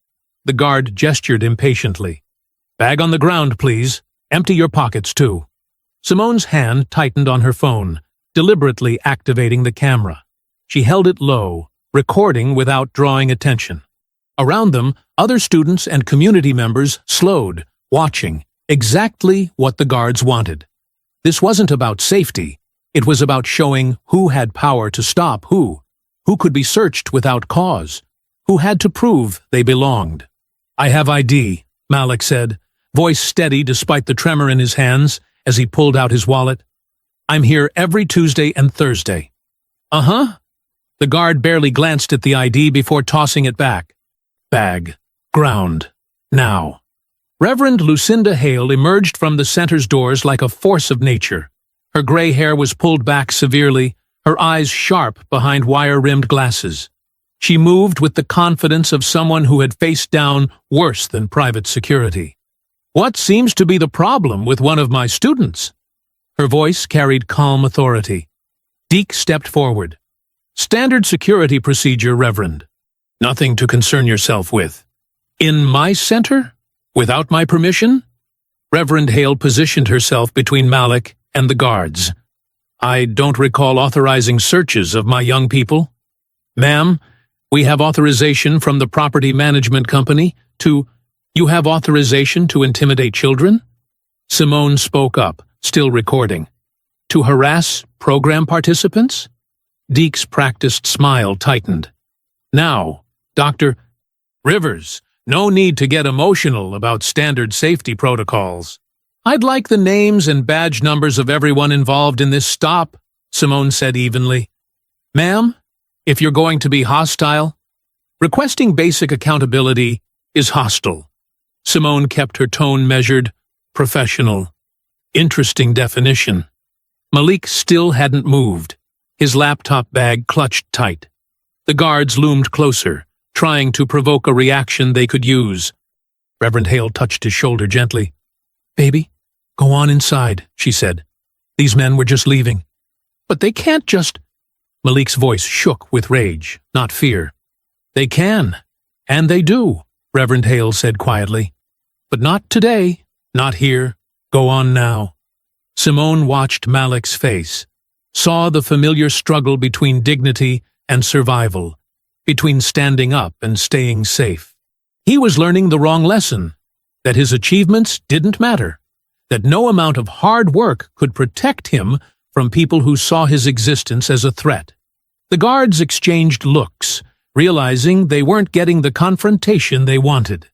The guard gestured impatiently. "Bag on the ground, please. Empty your pockets, too." Simone's hand tightened on her phone, deliberately activating the camera. She held it low, recording without drawing attention. Around them, other students and community members slowed, watching, exactly what the guards wanted. This wasn't about safety. It was about showing who had power to stop who could be searched without cause, who had to prove they belonged. "I have ID," Malik said, voice steady despite the tremor in his hands as he pulled out his wallet. "I'm here every Tuesday and Thursday." "Uh-huh." The guard barely glanced at the ID before tossing it back. "Bag. Ground. Now." Reverend Lucinda Hale emerged from the center's doors like a force of nature. Her gray hair was pulled back severely, her eyes sharp behind wire-rimmed glasses. She moved with the confidence of someone who had faced down worse than private security. "What seems to be the problem with one of my students?" Her voice carried calm authority. Deke stepped forward. "Standard security procedure, Reverend. Nothing to concern yourself with." "In my center? Without my permission?" Reverend Hale positioned herself between Malik and the guards. "I don't recall authorizing searches of my young people." "Ma'am, we have authorization from the property management company to—" "You have authorization to intimidate children?" Simone spoke up, still recording. "To harass program participants?" Deke's practiced smile tightened. "Now, Dr. Rivers, no need to get emotional about standard safety protocols. I'd like the names and badge numbers of everyone involved in this stop," Simone said evenly. "Ma'am, if you're going to be hostile, requesting basic accountability is hostile." Simone kept her tone measured, professional. Interesting definition. Malik still hadn't moved, his laptop bag clutched tight. The guards loomed closer, trying to provoke a reaction they could use. Reverend Hale touched his shoulder gently. "Baby, go on inside," she said. "These men were just leaving." "But they can't just—" Malik's voice shook with rage, not fear. "They can, and they do," Reverend Hale said quietly. "But not today, not here. Go on now." Simone watched Malik's face, saw the familiar struggle between dignity and survival, between standing up and staying safe. He was learning the wrong lesson, that his achievements didn't matter, that no amount of hard work could protect him from people who saw his existence as a threat. The guards exchanged looks, realizing they weren't getting the confrontation they wanted.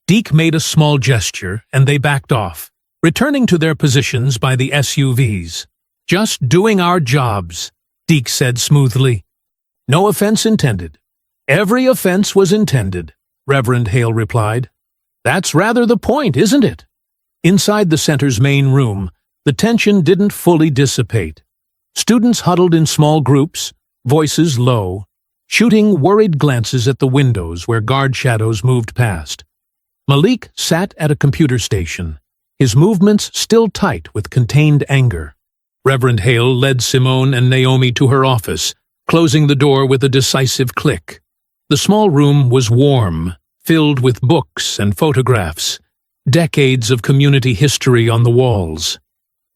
Deke made a small gesture, and they backed off, returning to their positions by the SUVs. "Just doing our jobs," Deke said smoothly. "No offense intended." "Every offense was intended," Reverend Hale replied. "That's rather the point, isn't it?" Inside the center's main room, the tension didn't fully dissipate. Students huddled in small groups, voices low, shooting worried glances at the windows where guard shadows moved past. Malik sat at a computer station, his movements still tight with contained anger. Reverend Hale led Simone and Naomi to her office, closing the door with a decisive click. The small room was warm, filled with books and photographs, decades of community history on the walls.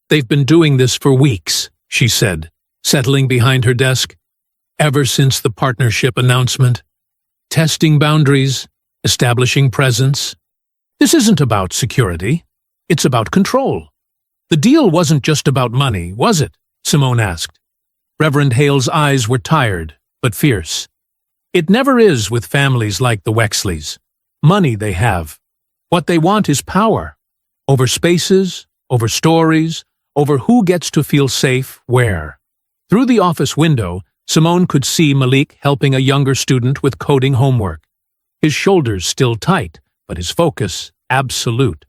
"They've been doing this for weeks," she said, settling behind her desk. "Ever since the partnership announcement. Testing boundaries, establishing presence. This isn't about security. It's about control." "The deal wasn't just about money, was it?" Simone asked. Reverend Hale's eyes were tired, but fierce. "It never is with families like the Wexleys. Money they have. What they want is power. Over spaces, over stories, over who gets to feel safe where." Through the office window, Simone could see Malik helping a younger student with coding homework. His shoulders still tight, but his focus absolute.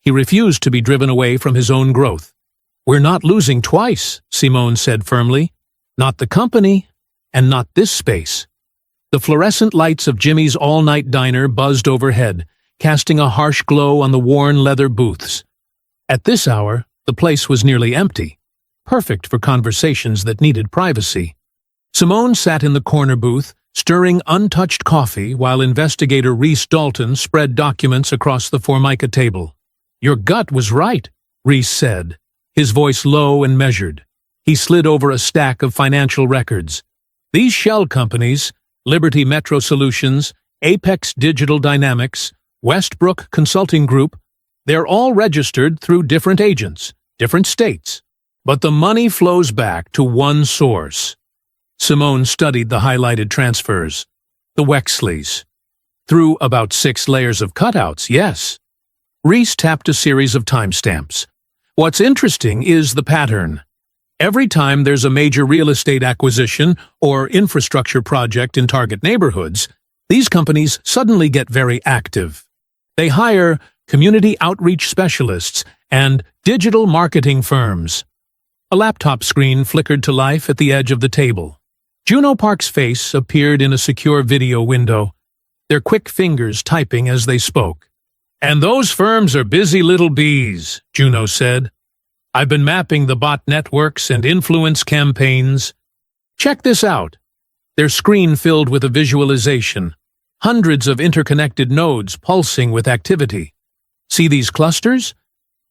He refused to be driven away from his own growth. "We're not losing twice," Simone said firmly. "Not the company, and not this space." The fluorescent lights of Jimmy's all-night diner buzzed overhead, casting a harsh glow on the worn leather booths. At this hour, the place was nearly empty, perfect for conversations that needed privacy. Simone sat in the corner booth, stirring untouched coffee while investigator Reese Dalton spread documents across the Formica table. "Your gut was right," Reese said, his voice low and measured. He slid over a stack of financial records. "These shell companies, Liberty Metro Solutions, Apex Digital Dynamics, Westbrook Consulting Group, they're all registered through different agents, different states. But the money flows back to one source." Simone studied the highlighted transfers. "The Wexleys. Through about 6 layers of cutouts, yes." Reese tapped a series of timestamps. "What's interesting is the pattern. Every time there's a major real estate acquisition or infrastructure project in target neighborhoods, these companies suddenly get very active. They hire community outreach specialists and digital marketing firms." A laptop screen flickered to life at the edge of the table. Juno Park's face appeared in a secure video window, their quick fingers typing as they spoke. "And those firms are busy little bees," Juno said. "I've been mapping the bot networks and influence campaigns. Check this out." Their screen filled with a visualization, hundreds of interconnected nodes pulsing with activity. "See these clusters?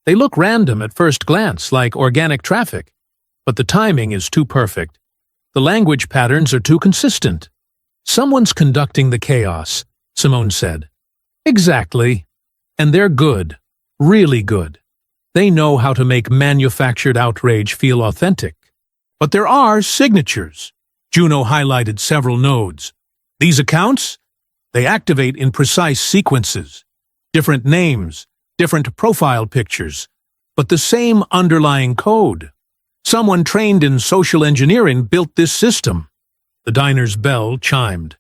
They look random at first glance, like organic traffic. But the timing is too perfect. The language patterns are too consistent. Someone's conducting the chaos," Simone said. "Exactly. And they're good, really good. They know how to make manufactured outrage feel authentic. But there are signatures." Juno highlighted several nodes. "These accounts? They activate in precise sequences. Different names, different profile pictures, but the same underlying code. Someone trained in social engineering built this system." The diner's bell chimed.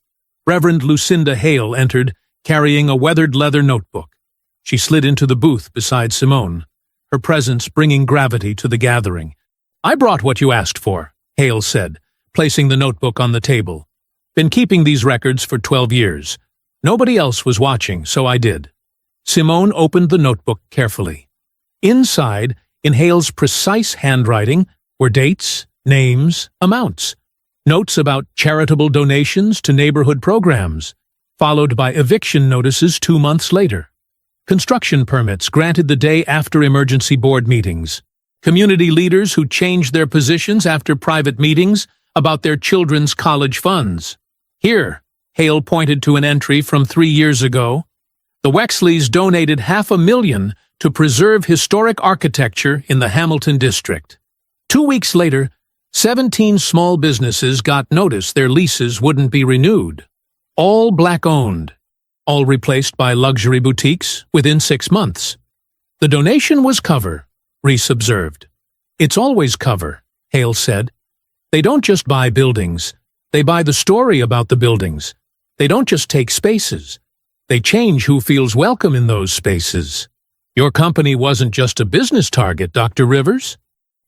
Reverend Lucinda Hale entered, carrying a weathered leather notebook. She slid into the booth beside Simone, her presence bringing gravity to the gathering. "I brought what you asked for," Hale said, placing the notebook on the table. "Been keeping these records for 12 years. Nobody else was watching, so I did." Simone opened the notebook carefully. Inside, in Hale's precise handwriting, were dates, names, amounts, notes about charitable donations to neighborhood programs, followed by eviction notices 2 months later. Construction permits granted the day after emergency board meetings. Community leaders who changed their positions after private meetings about their children's college funds. Here, Hale pointed to an entry from 3 years ago. The Wexleys donated $500,000 to preserve historic architecture in the Hamilton district. 2 weeks later, 17 small businesses got notice their leases wouldn't be renewed. All black-owned. All replaced by luxury boutiques within 6 months. The donation was cover, Reese observed. It's always cover, Hale said. They don't just buy buildings. They buy the story about the buildings. They don't just take spaces. They change who feels welcome in those spaces. Your company wasn't just a business target, Dr. Rivers.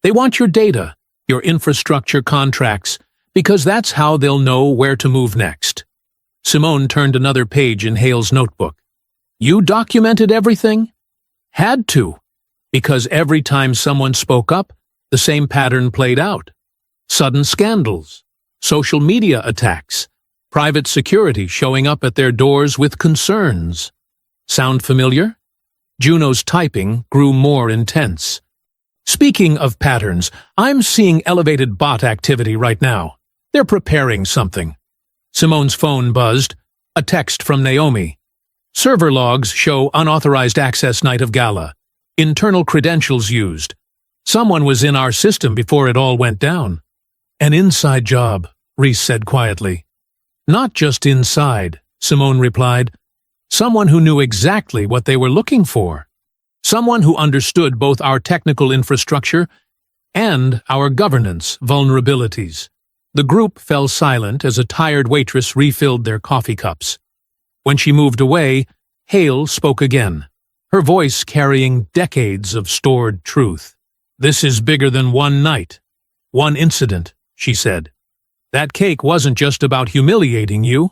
They want your data, your infrastructure contracts, because that's how they'll know where to move next. Simone turned another page in Hale's notebook. You documented everything? Had to, because every time someone spoke up, the same pattern played out. Sudden scandals, social media attacks, private security showing up at their doors with concerns. Sound familiar? Juno's typing grew more intense. Speaking of patterns, I'm seeing elevated bot activity right now. They're preparing something. Simone's phone buzzed. A text from Naomi. Server logs show unauthorized access night of gala. Internal credentials used. Someone was in our system before it all went down. An inside job, Reese said quietly. Not just inside, Simone replied. Someone who knew exactly what they were looking for. Someone who understood both our technical infrastructure and our governance vulnerabilities. The group fell silent as a tired waitress refilled their coffee cups. When she moved away, Hale spoke again, her voice carrying decades of stored truth. This is bigger than one night, one incident, she said. That cake wasn't just about humiliating you.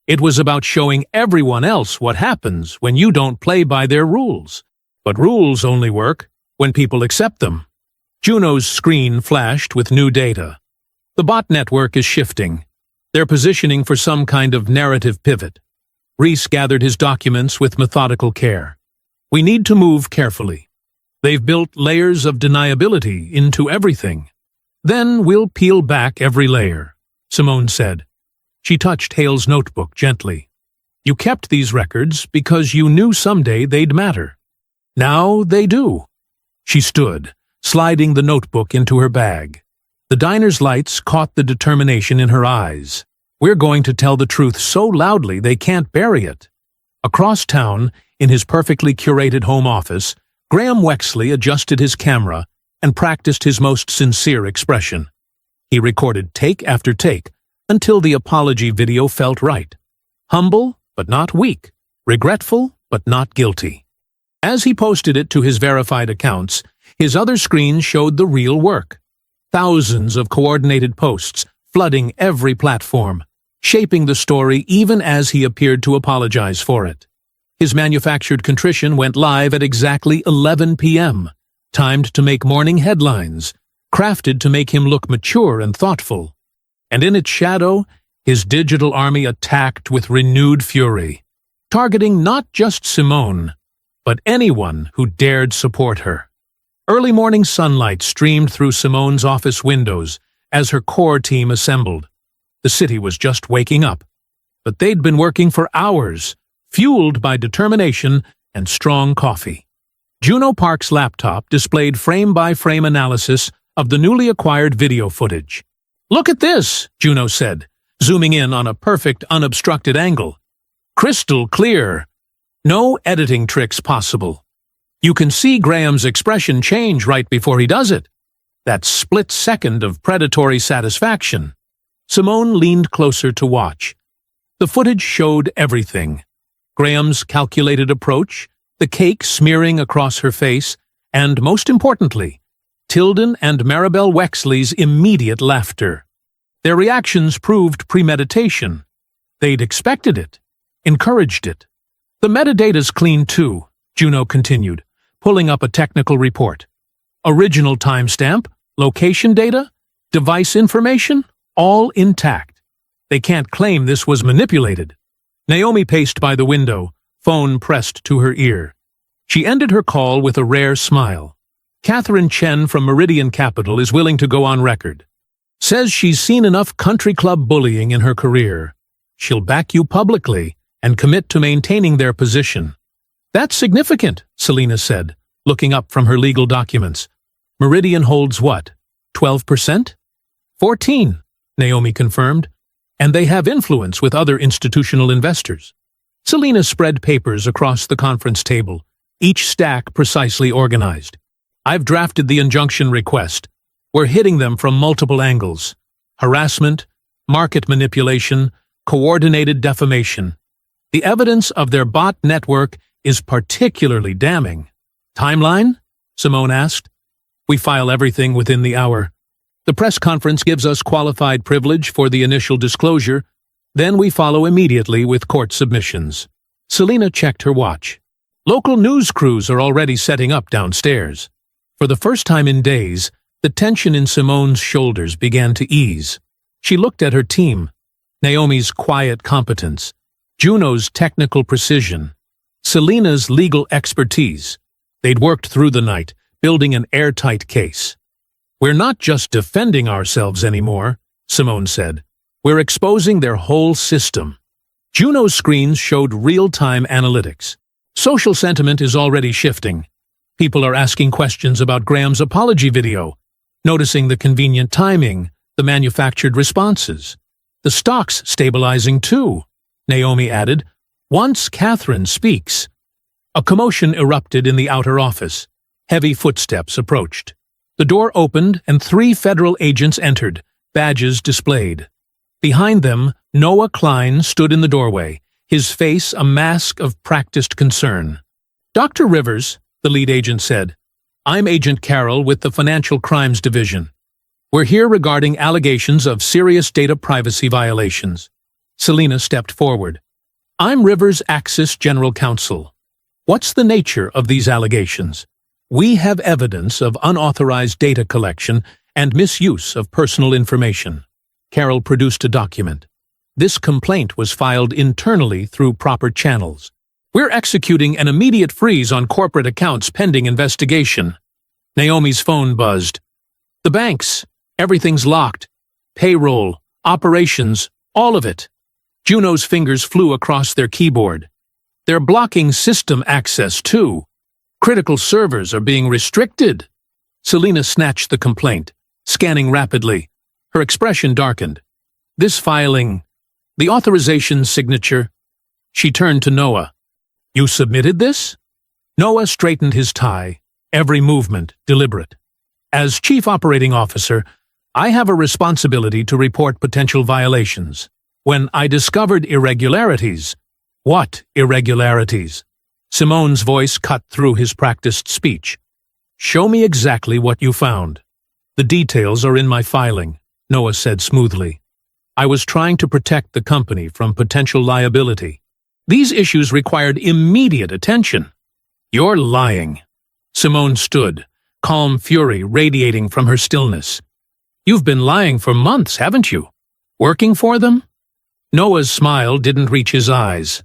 It was about showing everyone else what happens when you don't play by their rules. But rules only work when people accept them. Juno's screen flashed with new data. The bot network is shifting. They're positioning for some kind of narrative pivot. Reese gathered his documents with methodical care. We need to move carefully. They've built layers of deniability into everything. Then we'll peel back every layer, Simone said. She touched Hale's notebook gently. You kept these records because you knew someday they'd matter. Now they do. She stood, sliding the notebook into her bag. The diner's lights caught the determination in her eyes. We're going to tell the truth so loudly they can't bury it. Across town, in his perfectly curated home office, Graham Wexley adjusted his camera and practiced his most sincere expression. He recorded take after take until the apology video felt right. Humble, but not weak. Regretful, but not guilty. As he posted it to his verified accounts, his other screens showed the real work. Thousands of coordinated posts flooding every platform, shaping the story even as he appeared to apologize for it. His manufactured contrition went live at exactly 11 p.m., timed to make morning headlines, crafted to make him look mature and thoughtful. And in its shadow, his digital army attacked with renewed fury, targeting not just Simone, but anyone who dared support her. Early morning sunlight streamed through Simone's office windows as her core team assembled. The city was just waking up, but they'd been working for hours, fueled by determination and strong coffee. Juno Park's laptop displayed frame-by-frame analysis of the newly acquired video footage. Look at this, Juno said, zooming in on a perfect, unobstructed angle. Crystal clear. No editing tricks possible. You can see Graham's expression change right before he does it. That split second of predatory satisfaction. Simone leaned closer to watch. The footage showed everything. Graham's calculated approach, the cake smearing across her face, and, most importantly, Tilden and Maribel Wexley's immediate laughter. Their reactions proved premeditation. They'd expected it, encouraged it. The metadata's clean too, Juno continued, pulling up a technical report. Original timestamp, location data, device information, all intact. They can't claim this was manipulated. Naomi paced by the window, phone pressed to her ear. She ended her call with a rare smile. Catherine Chen from Meridian Capital is willing to go on record. Says she's seen enough country club bullying in her career. She'll back you publicly and commit to maintaining their position. That's significant, Selena said, looking up from her legal documents. Meridian holds what, 12%? 14, Naomi confirmed. and they have influence with other institutional investors. Selina spread papers across the conference table, each stack precisely organized. I've drafted the injunction request. We're hitting them from multiple angles: harassment, market manipulation, coordinated defamation. The evidence of their bot network is particularly damning. Timeline? Simone asked. We file everything within the hour. The press conference gives us qualified privilege for the initial disclosure, then we follow immediately with court submissions. Selina checked her watch. Local news crews are already setting up downstairs. For the first time in days, the tension in Simone's shoulders began to ease. She looked at her team: Naomi's quiet competence, Juno's technical precision, Selina's legal expertise. They'd worked through the night, building an airtight case. We're not just defending ourselves anymore, Simone said. We're exposing their whole system. Juno's screens showed real-time analytics. Social sentiment is already shifting. People are asking questions about Graham's apology video, noticing the convenient timing, the manufactured responses. The stock's stabilizing too, Naomi added. Once Catherine speaks. A commotion erupted in the outer office. Heavy footsteps approached. The door opened and 3 federal agents entered, badges displayed. Behind them, Noah Klein stood in the doorway, his face a mask of practiced concern. Dr. Rivers, the lead agent said, I'm Agent Carroll with the Financial Crimes Division. We're here regarding allegations of serious data privacy violations. Selina stepped forward. I'm Rivers' Axis General Counsel. What's the nature of these allegations? We have evidence of unauthorized data collection and misuse of personal information. Carroll produced a document. This complaint was filed internally through proper channels. We're executing an immediate freeze on corporate accounts pending investigation. Naomi's phone buzzed. The banks. Everything's locked. Payroll, operations, all of it. Juno's fingers flew across their keyboard. They're blocking system access, too. Critical servers are being restricted. Selina snatched the complaint, scanning rapidly. Her expression darkened. This filing, the authorization signature. She turned to Noah. You submitted this? Noah straightened his tie, every movement deliberate. As Chief Operating Officer, I have a responsibility to report potential violations. When I discovered irregularities— What irregularities? Simone's voice cut through his practiced speech. Show me exactly what you found. The details are in my filing, Noah said smoothly. I was trying to protect the company from potential liability. These issues required immediate attention. You're lying. Simone stood, calm fury radiating from her stillness. You've been lying for months, haven't you? Working for them? Noah's smile didn't reach his eyes.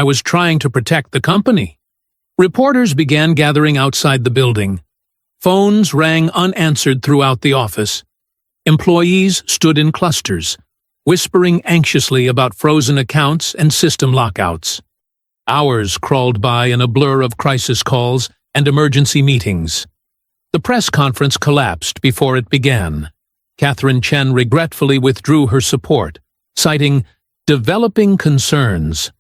I was trying to protect the company. Reporters began gathering outside the building. Phones rang unanswered throughout the office. Employees stood in clusters, whispering anxiously about frozen accounts and system lockouts. Hours crawled by in a blur of crisis calls and emergency meetings. The press conference collapsed before it began. Catherine Chen regretfully withdrew her support, citing developing concerns.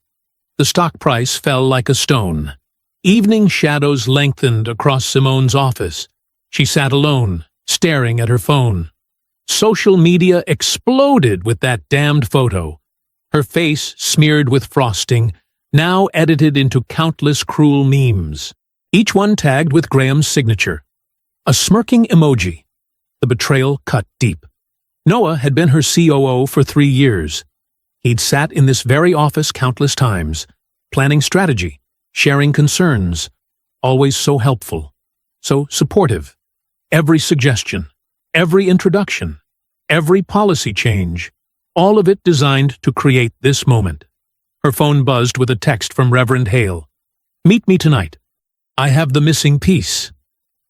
The stock price fell like a stone. Evening shadows lengthened across Simone's office. She sat alone, staring at her phone. Social media exploded with that damned photo. Her face smeared with frosting, now edited into countless cruel memes, each one tagged with Graham's signature. A smirking emoji. The betrayal cut deep. Noah had been her COO for 3 years. He'd sat in this very office countless times, planning strategy, sharing concerns, always so helpful, so supportive. Every suggestion, every introduction, every policy change, all of it designed to create this moment. Her phone buzzed with a text from Reverend Hale. Meet me tonight. I have the missing piece.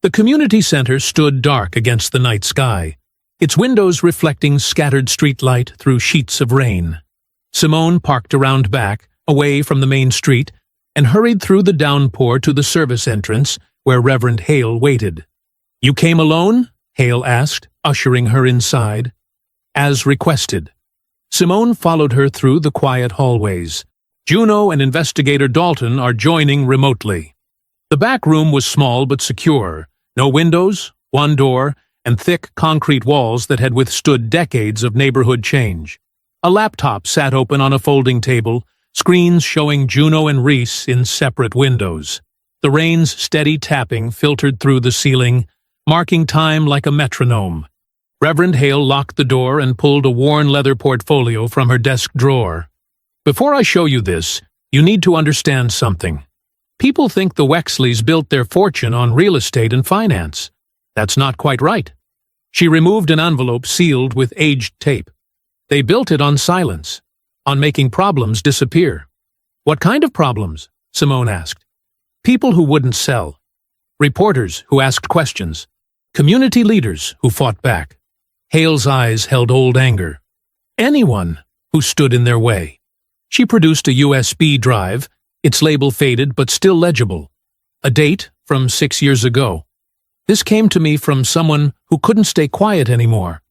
The community center stood dark against the night sky, its windows reflecting scattered streetlight through sheets of rain. Simone parked around back, away from the main street, and hurried through the downpour to the service entrance where Reverend Hale waited. You came alone? Hale asked, ushering her inside. As requested. Simone followed her through the quiet hallways. Juno and Investigator Dalton are joining remotely. The back room was small but secure. No windows, one door, and thick concrete walls that had withstood decades of neighborhood change. A laptop sat open on a folding table, screens showing Juno and Reese in separate windows. The rain's steady tapping filtered through the ceiling, marking time like a metronome. Reverend Hale locked the door and pulled a worn leather portfolio from her desk drawer. Before I show you this, you need to understand something. People think the Wexleys built their fortune on real estate and finance. That's not quite right. She removed an envelope sealed with aged tape. They built it on silence, on making problems disappear. What kind of problems? Simone asked. People who wouldn't sell. Reporters who asked questions. Community leaders who fought back. Hale's eyes held old anger. Anyone who stood in their way. She produced a USB drive, its label faded but still legible. A date from 6 years ago. This came to me from someone who couldn't stay quiet anymore.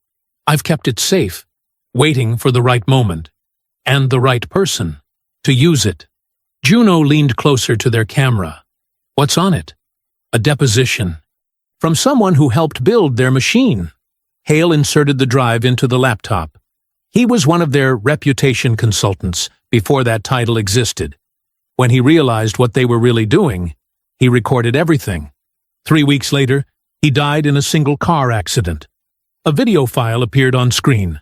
I've kept it safe, waiting for the right moment, and the right person, to use it. Juno leaned closer to their camera. What's on it? A deposition. From someone who helped build their machine. Hale inserted the drive into the laptop. He was one of their reputation consultants before that title existed. When he realized what they were really doing, he recorded everything. 3 weeks later, he died in a single car accident. A video file appeared on screen.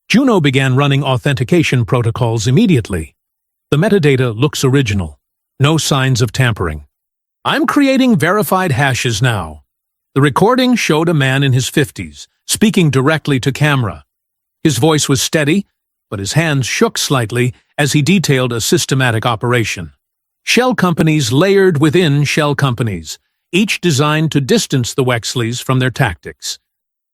Juno began running authentication protocols immediately. The metadata looks original. No signs of tampering. I'm creating verified hashes now. The recording showed a man in his 50s, speaking directly to camera. His voice was steady, but his hands shook slightly as he detailed a systematic operation. Shell companies layered within shell companies, each designed to distance the Wexleys from their tactics.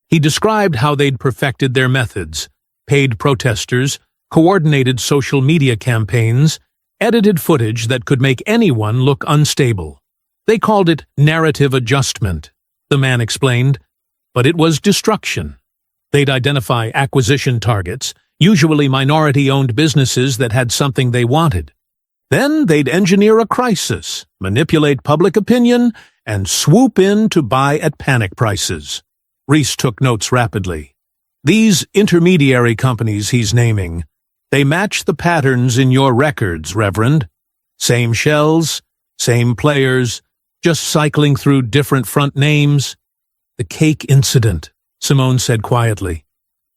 He described how they'd perfected their methods, paid protesters, coordinated social media campaigns, edited footage that could make anyone look unstable. They called it narrative adjustment, the man explained, but it was destruction. They'd identify acquisition targets, usually minority-owned businesses that had something they wanted. Then they'd engineer a crisis, manipulate public opinion, and swoop in to buy at panic prices. Reese took notes rapidly. These intermediary companies he's naming, they match the patterns in your records, Reverend. Same shells, same players, just cycling through different front names. The cake incident, Simone said quietly.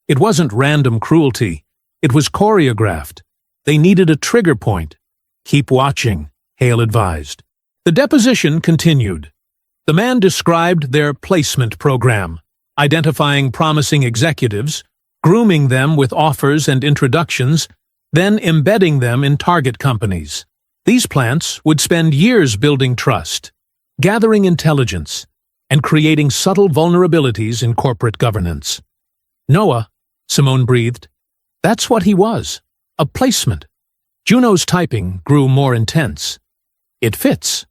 It wasn't random cruelty. It was choreographed. They needed a trigger point. Keep watching, Hale advised. The deposition continued. The man described their placement program, identifying promising executives, grooming them with offers and introductions, then embedding them in target companies. These plants would spend years building trust, gathering intelligence, and creating subtle vulnerabilities in corporate governance. Noah, Simone breathed. That's what he was, a placement. Juno's typing grew more intense. It fits.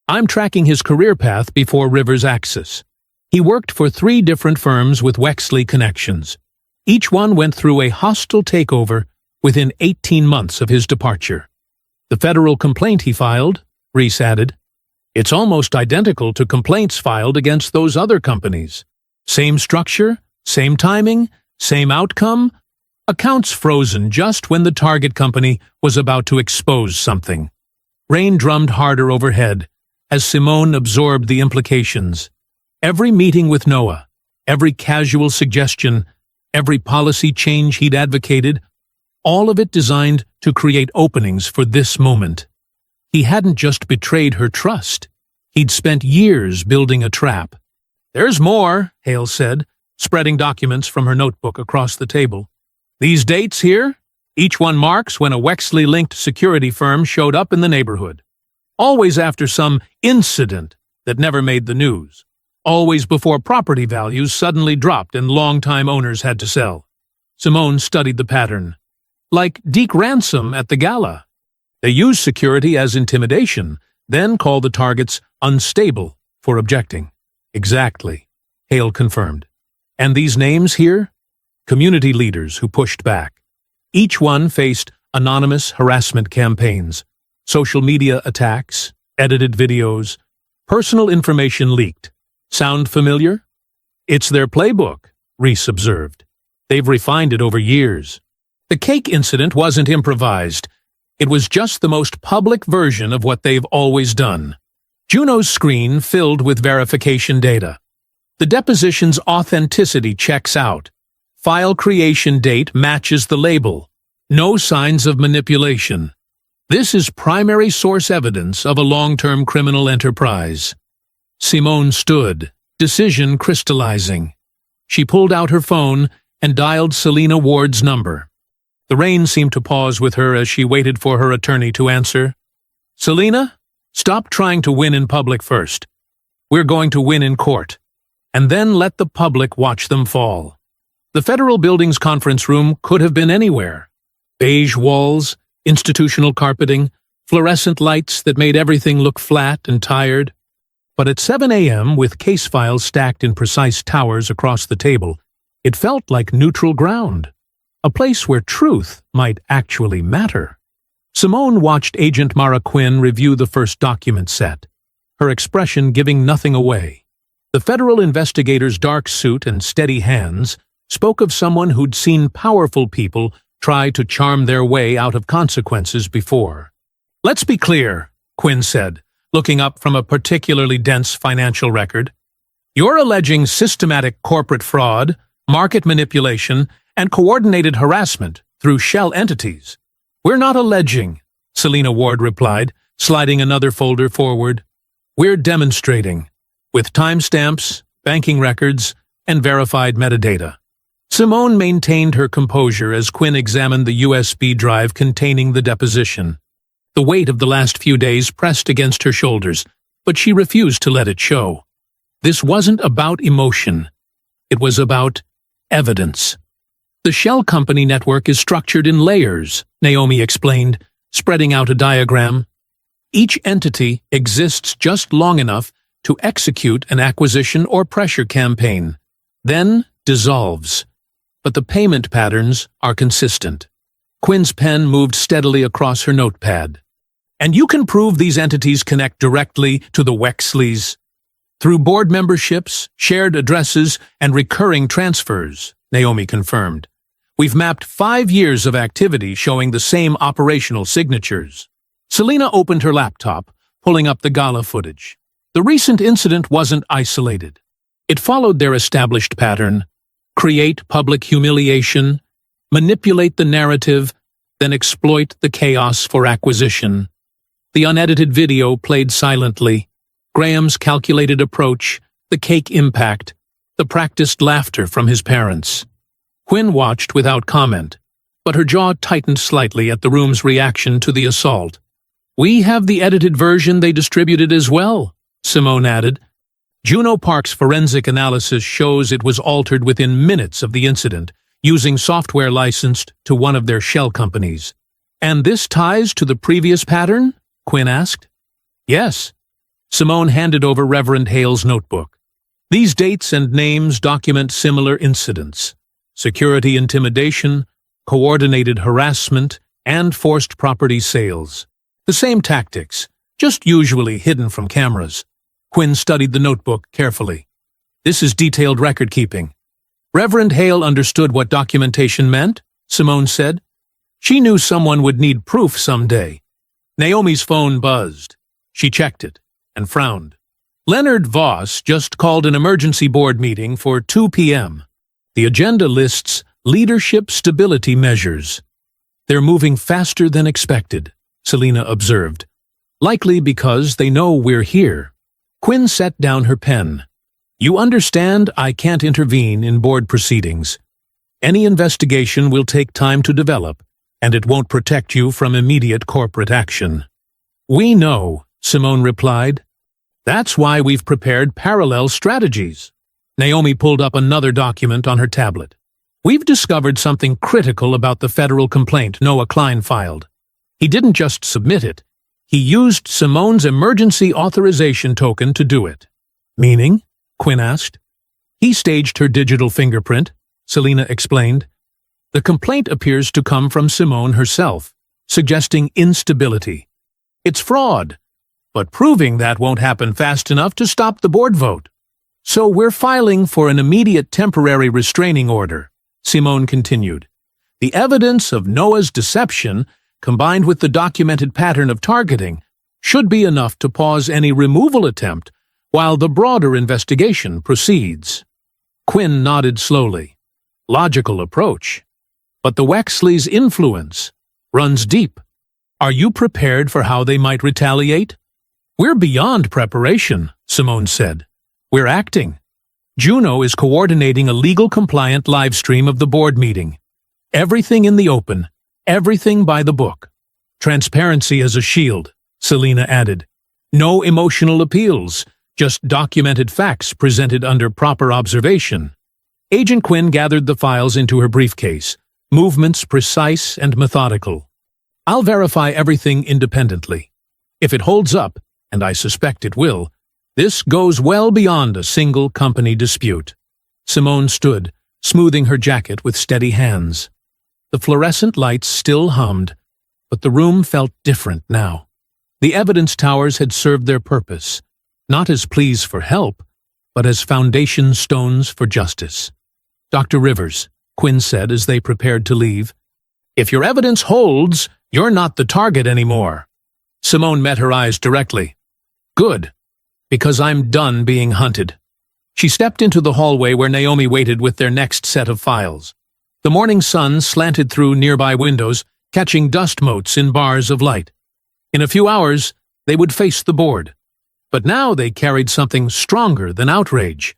I'm tracking his career path before Rivers' Axis. He worked for 3 different firms with Wexley connections. Each one went through a hostile takeover within 18 months of his departure. The federal complaint he filed, Reese added, it's almost identical to complaints filed against those other companies. Same structure, same timing, same outcome. Accounts frozen just when the target company was about to expose something. Rain drummed harder overhead as Simone absorbed the implications. Every meeting with Noah, every casual suggestion, every policy change he'd advocated, all of it designed to create openings for this moment. He hadn't just betrayed her trust. He'd spent years building a trap. There's more, Hale said, spreading documents from her notebook across the table. These dates here, each one marks when a Wexley-linked security firm showed up in the neighborhood. Always after some incident that never made the news. Always before property values suddenly dropped and long-time owners had to sell. Simone studied the pattern. Like Deke Ransom at the gala. They use security as intimidation, then call the targets unstable for objecting. Exactly, Hale confirmed. And these names here? Community leaders who pushed back. Each one faced anonymous harassment campaigns, social media attacks, edited videos, personal information leaked. Sound familiar? It's their playbook, Reese observed. They've refined it over years. The cake incident wasn't improvised. It was just the most public version of what they've always done. Juno's screen filled with verification data. The deposition's authenticity checks out. File creation date matches the label. No signs of manipulation. This is primary source evidence of a long-term criminal enterprise. Simone stood, decision crystallizing. She pulled out her phone and dialed Selena Ward's number. The rain seemed to pause with her as she waited for her attorney to answer. Selena, stop trying to win in public first. We're going to win in court, and then let the public watch them fall. The federal building's conference room could have been anywhere. Beige walls, institutional carpeting, fluorescent lights that made everything look flat and tired. But at 7 a.m., with case files stacked in precise towers across the table, it felt like neutral ground, a place where truth might actually matter. Simone watched Agent Mara Quinn review the first document set, her expression giving nothing away. The federal investigator's dark suit and steady hands spoke of someone who'd seen powerful people try to charm their way out of consequences before. Let's be clear, Quinn said, looking up from a particularly dense financial record. You're alleging systematic corporate fraud, market manipulation, and coordinated harassment through shell entities. We're not alleging, Selena Ward replied, sliding another folder forward. We're demonstrating, with timestamps, banking records, and verified metadata. Simone maintained her composure as Quinn examined the USB drive containing the deposition. The weight of the last few days pressed against her shoulders, but she refused to let it show. This wasn't about emotion. It was about evidence. The shell company network is structured in layers, Naomi explained, spreading out a diagram. Each entity exists just long enough to execute an acquisition or pressure campaign, then dissolves. But the payment patterns are consistent. Quinn's pen moved steadily across her notepad. And you can prove these entities connect directly to the Wexleys through board memberships, shared addresses, and recurring transfers, Naomi confirmed. We've mapped 5 years of activity showing the same operational signatures. Selena opened her laptop, pulling up the gala footage. The recent incident wasn't isolated. It followed their established pattern: create public humiliation, manipulate the narrative, then exploit the chaos for acquisition. The unedited video played silently. Graham's calculated approach, the cake impact, the practiced laughter from his parents. Quinn watched without comment, but her jaw tightened slightly at the room's reaction to the assault. We have the edited version they distributed as well, Simone added. Juno Park's forensic analysis shows it was altered within minutes of the incident, using software licensed to one of their shell companies. And this ties to the previous pattern? Quinn asked. Yes. Simone handed over Reverend Hale's notebook. These dates and names document similar incidents: security intimidation, coordinated harassment, and forced property sales. The same tactics, just usually hidden from cameras. Quinn studied the notebook carefully. This is detailed record-keeping. Reverend Hale understood what documentation meant, Simone said. She knew someone would need proof someday. Naomi's phone buzzed. She checked it and frowned. Leonard Voss just called an emergency board meeting for 2 p.m. The agenda lists leadership stability measures. They're moving faster than expected, Selena observed. Likely because they know we're here. Quinn set down her pen. You understand I can't intervene in board proceedings. Any investigation will take time to develop, and it won't protect you from immediate corporate action. We know, Simone replied. That's why we've prepared parallel strategies. Naomi pulled up another document on her tablet. We've discovered something critical about the federal complaint Noah Klein filed. He didn't just submit it. He used Simone's emergency authorization token to do it. Meaning? Quinn asked. He staged her digital fingerprint, Selena explained. The complaint appears to come from Simone herself, suggesting instability. It's fraud, but proving that won't happen fast enough to stop the board vote. So we're filing for an immediate temporary restraining order, Simone continued. The evidence of Noah's deception, combined with the documented pattern of targeting, should be enough to pause any removal attempt while the broader investigation proceeds. Quinn nodded slowly. Logical approach. But the Wexleys' influence runs deep. Are you prepared for how they might retaliate? We're beyond preparation, Simone said. We're acting. Juno is coordinating a legal-compliant live stream of the board meeting. Everything in the open, everything by the book. Transparency as a shield, Selena added. No emotional appeals, just documented facts presented under proper observation. Agent Quinn gathered the files into her briefcase, movements precise and methodical. I'll verify everything independently. If it holds up, and I suspect it will, this goes well beyond a single company dispute. Simone stood, smoothing her jacket with steady hands. The fluorescent lights still hummed, but the room felt different now. The evidence towers had served their purpose, not as pleas for help, but as foundation stones for justice. Dr. Rivers, Quinn said as they prepared to leave, if your evidence holds, you're not the target anymore. Simone met her eyes directly. Good, because I'm done being hunted. She stepped into the hallway where Naomi waited with their next set of files. The morning sun slanted through nearby windows, catching dust motes in bars of light. In a few hours, they would face the board. But now they carried something stronger than outrage.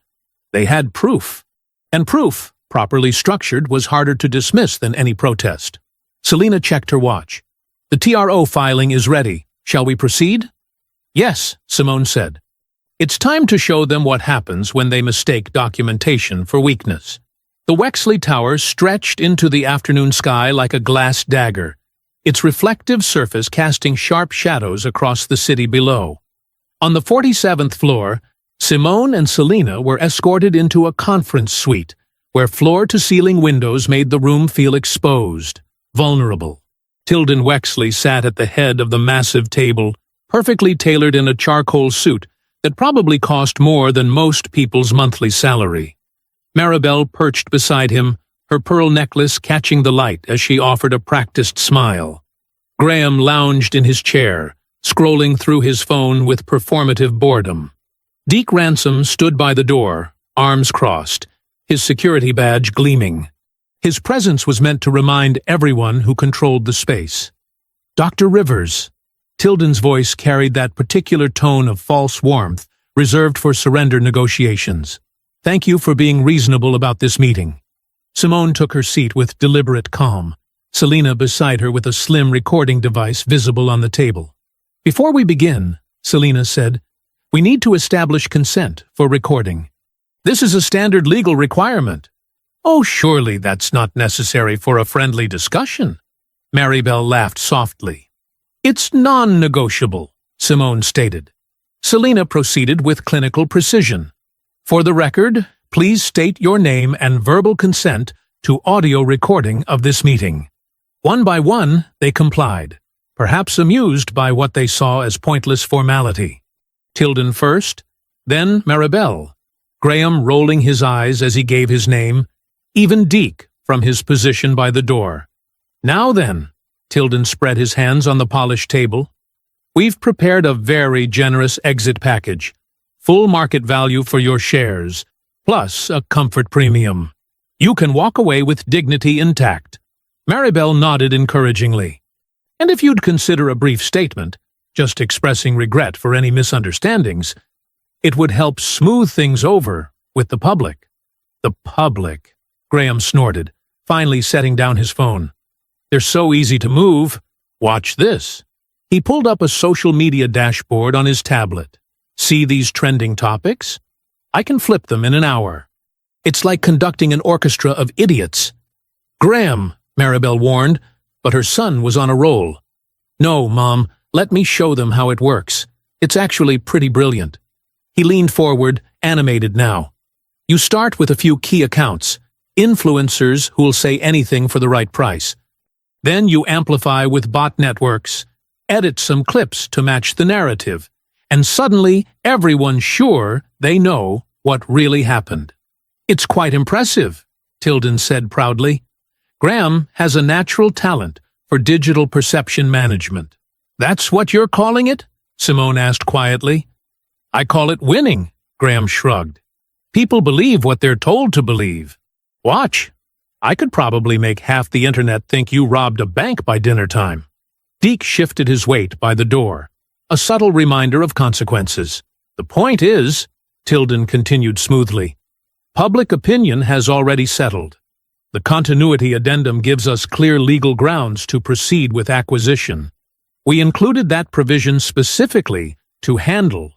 They had proof. And proof, properly structured, was harder to dismiss than any protest. Selena checked her watch. The TRO filing is ready. Shall we proceed? Yes, Simone said. It's time to show them what happens when they mistake documentation for weakness. The Wexley Tower stretched into the afternoon sky like a glass dagger, its reflective surface casting sharp shadows across the city below. On the 47th floor, Simone and Selena were escorted into a conference suite, where floor-to-ceiling windows made the room feel exposed, vulnerable. Tilden Wexley sat at the head of the massive table, perfectly tailored in a charcoal suit that probably cost more than most people's monthly salary. Maribel perched beside him, her pearl necklace catching the light as she offered a practiced smile. Graham lounged in his chair, scrolling through his phone with performative boredom. Deke Ransom stood by the door, arms crossed, his security badge gleaming. His presence was meant to remind everyone who controlled the space. Dr. Rivers. Tilden's voice carried that particular tone of false warmth reserved for surrender negotiations. Thank you for being reasonable about this meeting. Simone took her seat with deliberate calm, Selena beside her with a slim recording device visible on the table. Before we begin, Selena said, we need to establish consent for recording. This is a standard legal requirement. Oh, surely that's not necessary for a friendly discussion. Maribel laughed softly. It's non-negotiable, Simone stated. Selena proceeded with clinical precision. For the record, please state your name and verbal consent to audio recording of this meeting. One by one, they complied, perhaps amused by what they saw as pointless formality. Tilden first, then Maribel, Graham rolling his eyes as he gave his name, even Deke from his position by the door. Now then, Tilden spread his hands on the polished table. We've prepared a very generous exit package, full market value for your shares, plus a comfort premium. You can walk away with dignity intact. Maribel nodded encouragingly. And if you'd consider a brief statement, just expressing regret for any misunderstandings, it would help smooth things over with the public. The public, Graham snorted, finally setting down his phone. They're so easy to move. Watch this. He pulled up a social media dashboard on his tablet. See these trending topics? I can flip them in an hour. It's like conducting an orchestra of idiots. Graham, Maribel warned, but her son was on a roll. No, Mom, let me show them how it works. It's actually pretty brilliant. He leaned forward, animated now. You start with a few key accounts, influencers who'll say anything for the right price. Then you amplify with bot networks, edit some clips to match the narrative, and suddenly everyone's sure they know what really happened. It's quite impressive, Tilden said proudly. Graham has a natural talent for digital perception management. That's what you're calling it? Simone asked quietly. I call it winning, Graham shrugged. People believe what they're told to believe. Watch. I could probably make half the internet think you robbed a bank by dinner time. Deke shifted his weight by the door, a subtle reminder of consequences. The point is, Tilden continued smoothly, public opinion has already settled. The continuity addendum gives us clear legal grounds to proceed with acquisition. We included that provision specifically to handle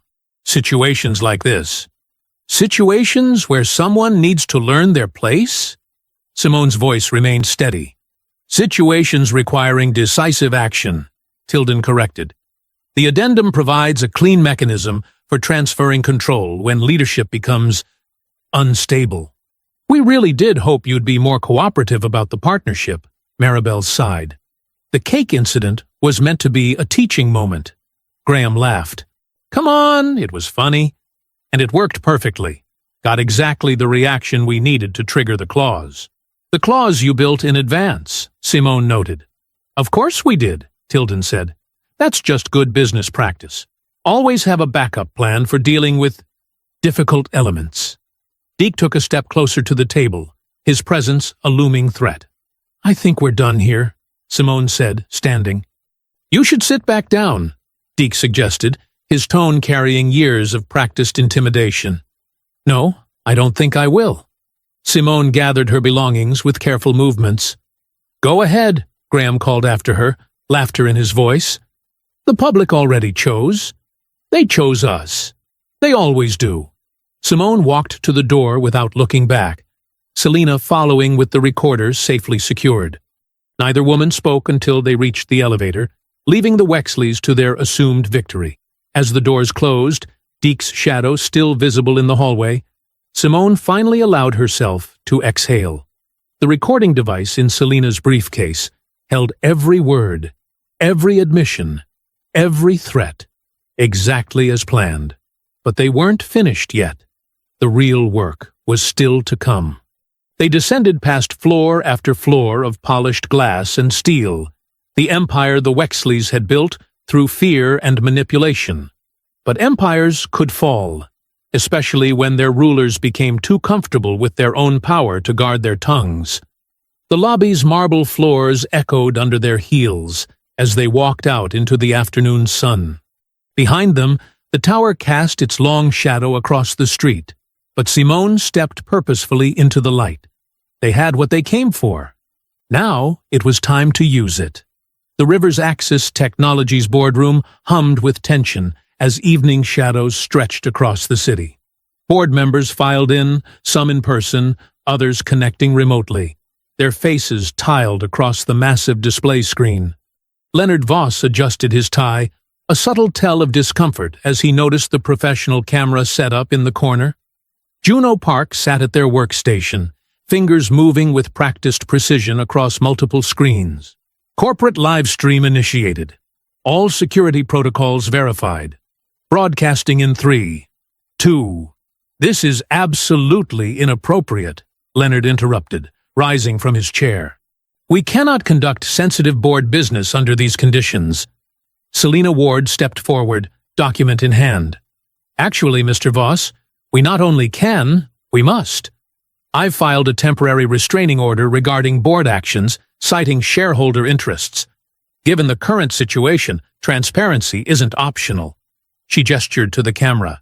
situations like this. Situations where someone needs to learn their place? Simone's voice remained steady. Situations requiring decisive action, Tilden corrected. The addendum provides a clean mechanism for transferring control when leadership becomes unstable. We really did hope you'd be more cooperative about the partnership, Maribel sighed. The cake incident was meant to be a teaching moment. Graham laughed. Come on, it was funny. And it worked perfectly. Got exactly the reaction we needed to trigger the clause. The clause you built in advance, Simone noted. Of course we did, Tilden said. That's just good business practice. Always have a backup plan for dealing with difficult elements. Deke took a step closer to the table, his presence a looming threat. I think we're done here, Simone said, standing. You should sit back down, Deke suggested, his tone carrying years of practiced intimidation. No, I don't think I will. Simone gathered her belongings with careful movements. Go ahead, Graham called after her, laughter in his voice. The public already chose. They chose us. They always do. Simone walked to the door without looking back, Selina following with the recorders safely secured. Neither woman spoke until they reached the elevator, leaving the Wexleys to their assumed victory. As the doors closed, Deke's shadow still visible in the hallway, Simone finally allowed herself to exhale. The recording device in Selina's briefcase held every word, every admission, every threat, exactly as planned. But they weren't finished yet. The real work was still to come. They descended past floor after floor of polished glass and steel, the empire the Wexleys had built through fear and manipulation. But empires could fall, especially when their rulers became too comfortable with their own power to guard their tongues. The lobby's marble floors echoed under their heels as they walked out into the afternoon sun. Behind them, the tower cast its long shadow across the street, but Simone stepped purposefully into the light. They had what they came for. Now it was time to use it. The Rivers Axis Technologies boardroom hummed with tension as evening shadows stretched across the city. Board members filed in, some in person, others connecting remotely, their faces tiled across the massive display screen. Leonard Voss adjusted his tie, a subtle tell of discomfort as he noticed the professional camera set up in the corner. Juno Park sat at their workstation, fingers moving with practiced precision across multiple screens. Corporate live stream initiated. All security protocols verified. Broadcasting in 3, 2. This is absolutely inappropriate, Leonard interrupted, rising from his chair. We cannot conduct sensitive board business under these conditions. Selina Ward stepped forward, document in hand. Actually, Mr. Voss, we not only can, we must. I've filed a temporary restraining order regarding board actions, citing shareholder interests. Given the current situation, transparency isn't optional. She gestured to the camera.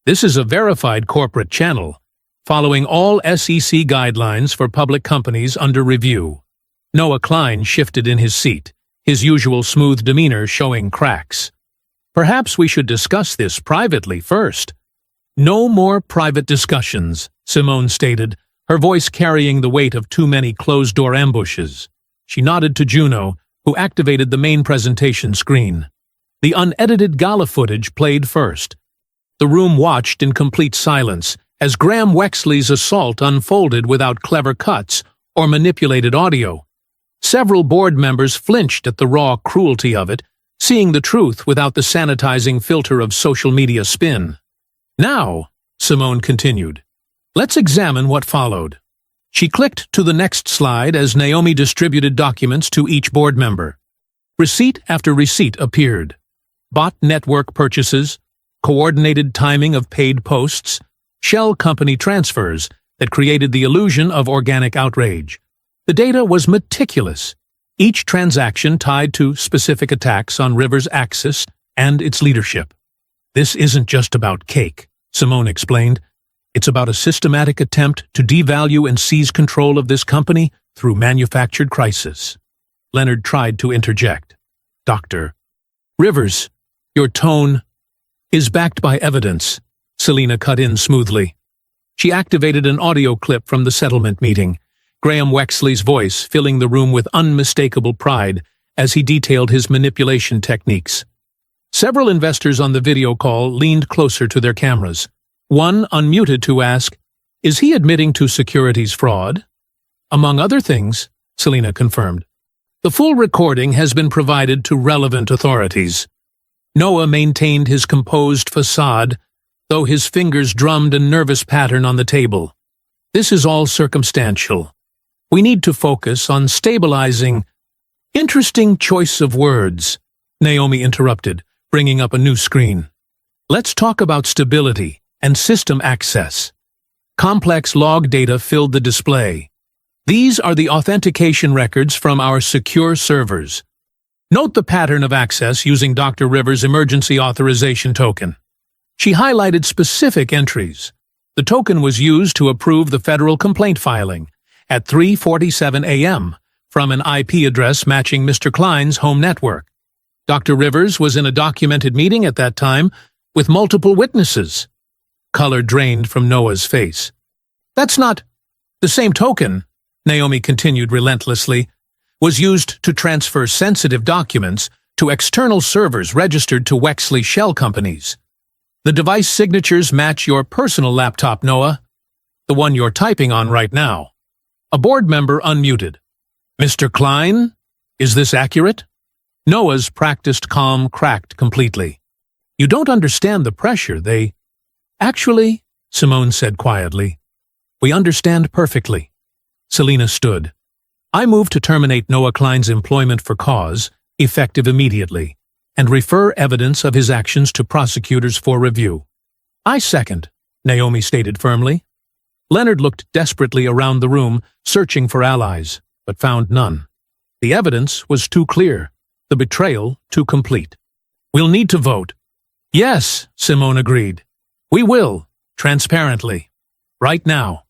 This is a verified corporate channel, following all SEC guidelines for public companies under review. Noah Klein shifted in his seat, his usual smooth demeanor showing cracks. Perhaps we should discuss this privately first. No more private discussions, Simone stated, her voice carrying the weight of too many closed-door ambushes. She nodded to Juno, who activated the main presentation screen. The unedited gala footage played first. The room watched in complete silence as Graham Wexley's assault unfolded without clever cuts or manipulated audio. Several board members flinched at the raw cruelty of it, seeing the truth without the sanitizing filter of social media spin. Now, Simone continued, let's examine what followed. She clicked to the next slide as Naomi distributed documents to each board member. Receipt after receipt appeared. Bot network purchases, coordinated timing of paid posts, shell company transfers that created the illusion of organic outrage. The data was meticulous, each transaction tied to specific attacks on Rivers' axis and its leadership. This isn't just about cake, Simone explained. It's about a systematic attempt to devalue and seize control of this company through manufactured crisis. Leonard tried to interject. Dr. Rivers, your tone is backed by evidence, Selina cut in smoothly. She activated an audio clip from the settlement meeting, Graham Wexley's voice filling the room with unmistakable pride as he detailed his manipulation techniques. Several investors on the video call leaned closer to their cameras. One unmuted to ask, is he admitting to securities fraud? Among other things, Selina confirmed. The full recording has been provided to relevant authorities. Noah maintained his composed facade, though his fingers drummed a nervous pattern on the table. This is all circumstantial. We need to focus on stabilizing. Interesting choice of words, Naomi interrupted, bringing up a new screen. Let's talk about stability and system access. Complex log data filled the display. These are the authentication records from our secure servers. Note the pattern of access using Dr. Rivers' emergency authorization token. She highlighted specific entries. The token was used to approve the federal complaint filing at 3:47 a.m. from an IP address matching Mr. Klein's home network. Dr. Rivers was in a documented meeting at that time with multiple witnesses. Color drained from Noah's face. That's not the same token, Naomi continued relentlessly, was used to transfer sensitive documents to external servers registered to Wexley shell companies. The device signatures match your personal laptop, Noah, the one you're typing on right now. A board member unmuted. Mr. Klein, is this accurate? Noah's practiced calm cracked completely. You don't understand the pressure. Actually, Simone said quietly, we understand perfectly. Selina stood. I move to terminate Noah Klein's employment for cause, effective immediately, and refer evidence of his actions to prosecutors for review. I second, Naomi stated firmly. Leonard looked desperately around the room, searching for allies, but found none. The evidence was too clear, the betrayal too complete. We'll need to vote. Yes, Simone agreed. We will, transparently. Right now.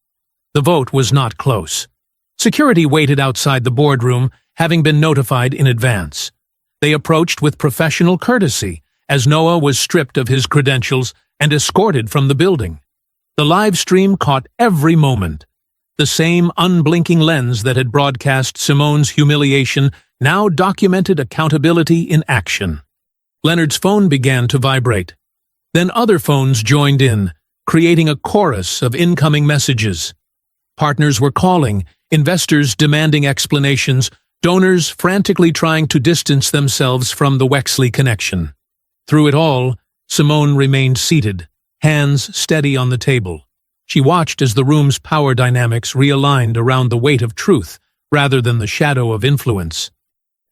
The vote was not close. Security waited outside the boardroom, having been notified in advance. They approached with professional courtesy, as Noah was stripped of his credentials and escorted from the building. The live stream caught every moment. The same unblinking lens that had broadcast Simone's humiliation now documented accountability in action. Leonard's phone began to vibrate. Then other phones joined in, creating a chorus of incoming messages. Partners were calling, investors demanding explanations, donors frantically trying to distance themselves from the Wexley connection. Through it all, Simone remained seated, hands steady on the table. She watched as the room's power dynamics realigned around the weight of truth rather than the shadow of influence.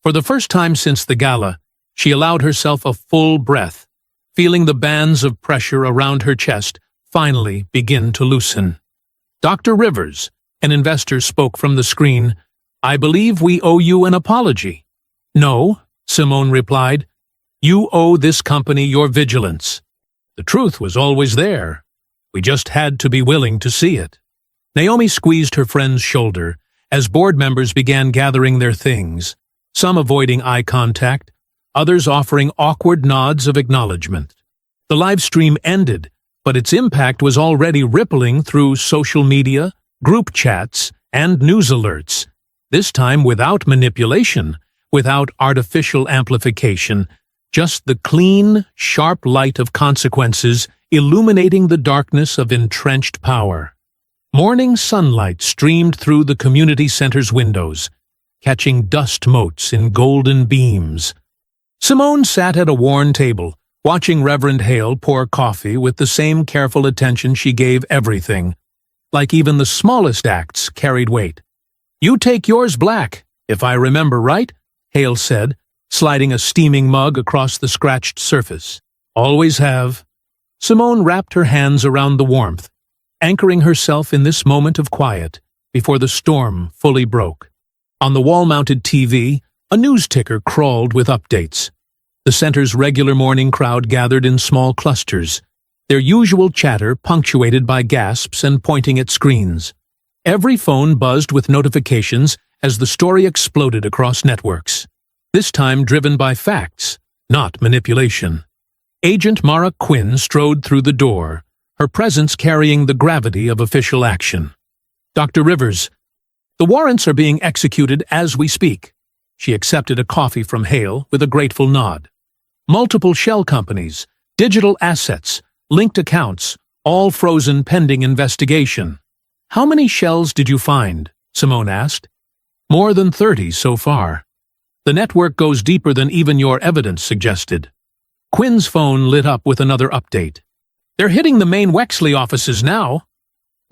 For the first time since the gala, she allowed herself a full breath, feeling the bands of pressure around her chest finally begin to loosen. Dr. Rivers, an investor, spoke from the screen. I believe we owe you an apology. No, Simone replied. You owe this company your vigilance. The truth was always there. We just had to be willing to see it. Naomi squeezed her friend's shoulder as board members began gathering their things, some avoiding eye contact, others offering awkward nods of acknowledgement. The live stream ended, but its impact was already rippling through social media, group chats, and news alerts, this time without manipulation, without artificial amplification, just the clean, sharp light of consequences illuminating the darkness of entrenched power. Morning sunlight streamed through the community center's windows, catching dust motes in golden beams. Simone sat at a worn table, watching Reverend Hale pour coffee with the same careful attention she gave everything, like even the smallest acts carried weight. "You take yours black, if I remember right," Hale said, sliding a steaming mug across the scratched surface. "Always have." Simone wrapped her hands around the warmth, anchoring herself in this moment of quiet before the storm fully broke. On the wall-mounted TV, a news ticker crawled with updates. The center's regular morning crowd gathered in small clusters, their usual chatter punctuated by gasps and pointing at screens. Every phone buzzed with notifications as the story exploded across networks, this time driven by facts, not manipulation. Agent Mara Quinn strode through the door, her presence carrying the gravity of official action. "Dr. Rivers, the warrants are being executed as we speak." She accepted a coffee from Hale with a grateful nod. "Multiple shell companies, digital assets, linked accounts, all frozen pending investigation." "How many shells did you find?" Simone asked. "More than 30 so far." "The network goes deeper than even your evidence suggested." Quinn's phone lit up with another update. "They're hitting the main Wexley offices now."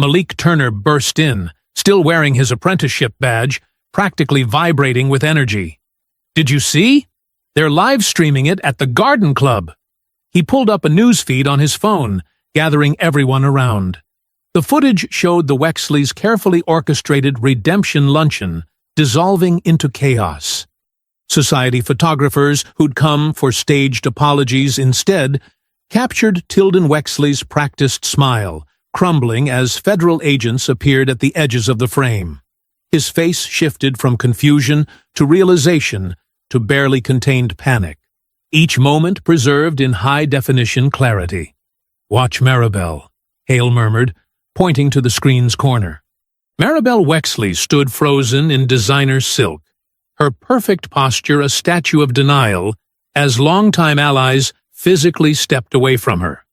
Malik Turner burst in, still wearing his apprenticeship badge, practically vibrating with energy. "Did you see? They're live-streaming it at the Garden Club." He pulled up a news feed on his phone, gathering everyone around. The footage showed the Wexleys' carefully orchestrated redemption luncheon dissolving into chaos. Society photographers who'd come for staged apologies instead captured Tilden Wexley's practiced smile, crumbling as federal agents appeared at the edges of the frame. His face shifted from confusion to realization to barely contained panic, each moment preserved in high-definition clarity. "Watch Maribel," Hale murmured, pointing to the screen's corner. Maribel Wexley stood frozen in designer silk, her perfect posture a statue of denial as longtime allies physically stepped away from her.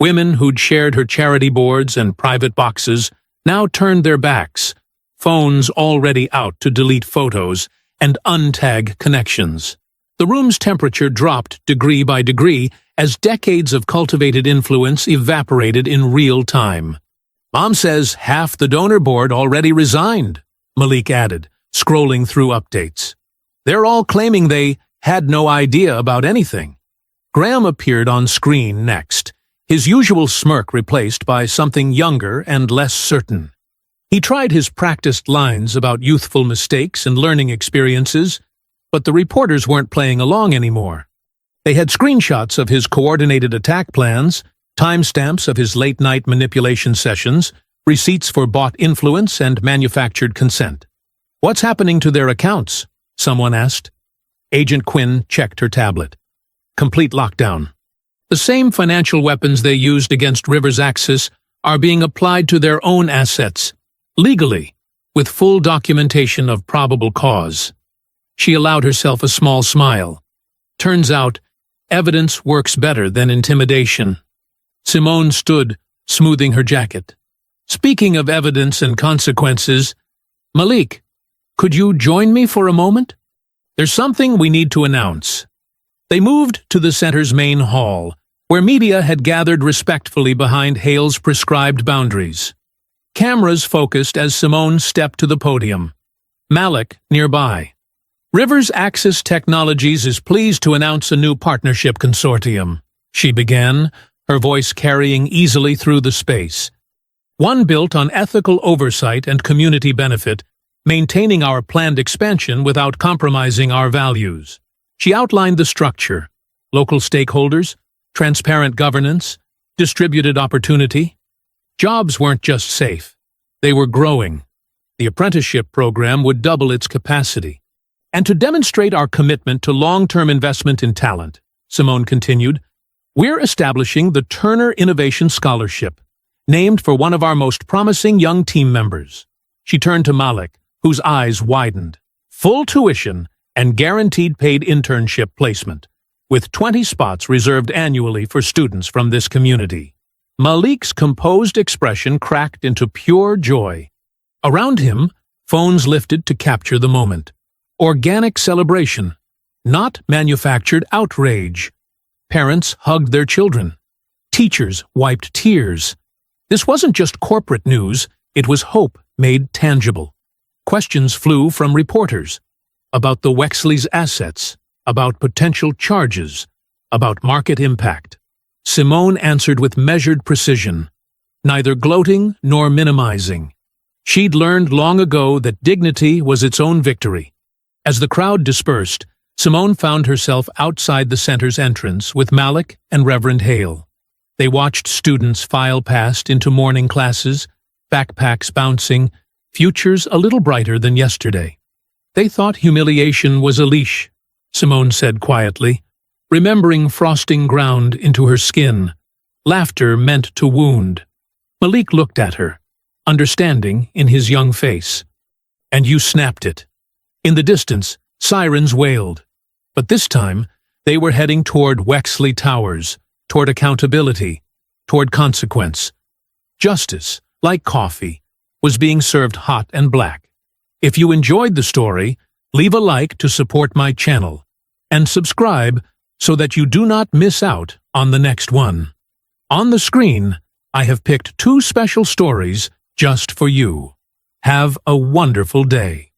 Women who'd shared her charity boards and private boxes now turned their backs, phones already out to delete photos and untag connections. The room's temperature dropped degree by degree as decades of cultivated influence evaporated in real time. "Mom says half the donor board already resigned," Malik added, scrolling through updates. "They're all claiming they had no idea about anything." Graham appeared on screen next, his usual smirk replaced by something younger and less certain. He tried his practiced lines about youthful mistakes and learning experiences, but the reporters weren't playing along anymore. They had screenshots of his coordinated attack plans, timestamps of his late-night manipulation sessions, receipts for bought influence and manufactured consent. "What's happening to their accounts?" someone asked. Agent Quinn checked her tablet. "Complete lockdown. The same financial weapons they used against Rivers Axis are being applied to their own assets, legally, with full documentation of probable cause." She allowed herself a small smile. Turns out, evidence works better than intimidation. Simone stood, smoothing her jacket. "Speaking of evidence and consequences, Malik, could you join me for a moment? There's something we need to announce." They moved to the center's main hall, where media had gathered respectfully behind Hale's prescribed boundaries. Cameras focused as Simone stepped to the podium. Malik nearby. "Rivers Axis Technologies is pleased to announce a new partnership consortium," she began, her voice carrying easily through the space. "One built on ethical oversight and community benefit, maintaining our planned expansion without compromising our values." She outlined the structure: local stakeholders, transparent governance, distributed opportunity. Jobs weren't just safe. They were growing. The apprenticeship program would double its capacity. "And to demonstrate our commitment to long-term investment in talent," Simone continued, "we're establishing the Turner Innovation Scholarship, named for one of our most promising young team members." She turned to Malik, whose eyes widened. "Full tuition and guaranteed paid internship placement, with 20 spots reserved annually for students from this community." Malik's composed expression cracked into pure joy. Around him, phones lifted to capture the moment. Organic celebration, not manufactured outrage. Parents hugged their children. Teachers wiped tears. This wasn't just corporate news, it was hope made tangible. Questions flew from reporters about the Wexley's assets, about potential charges, about market impact. Simone answered with measured precision, neither gloating nor minimizing. She'd learned long ago that dignity was its own victory. As the crowd dispersed, Simone found herself outside the center's entrance with Malik and Reverend Hale. They watched students file past into morning classes, backpacks bouncing, futures a little brighter than yesterday. They thought humiliation was a leash, Simone said quietly, remembering frosting ground into her skin. Laughter meant to wound. Malik looked at her, understanding in his young face. And you snapped it. In the distance, sirens wailed. But this time, they were heading toward Wexley Towers, toward accountability, toward consequence. Justice, like coffee, was being served hot and black. If you enjoyed the story, leave a like to support my channel, and subscribe so that you do not miss out on the next one. On the screen, I have picked 2 special stories just for you. Have a wonderful day.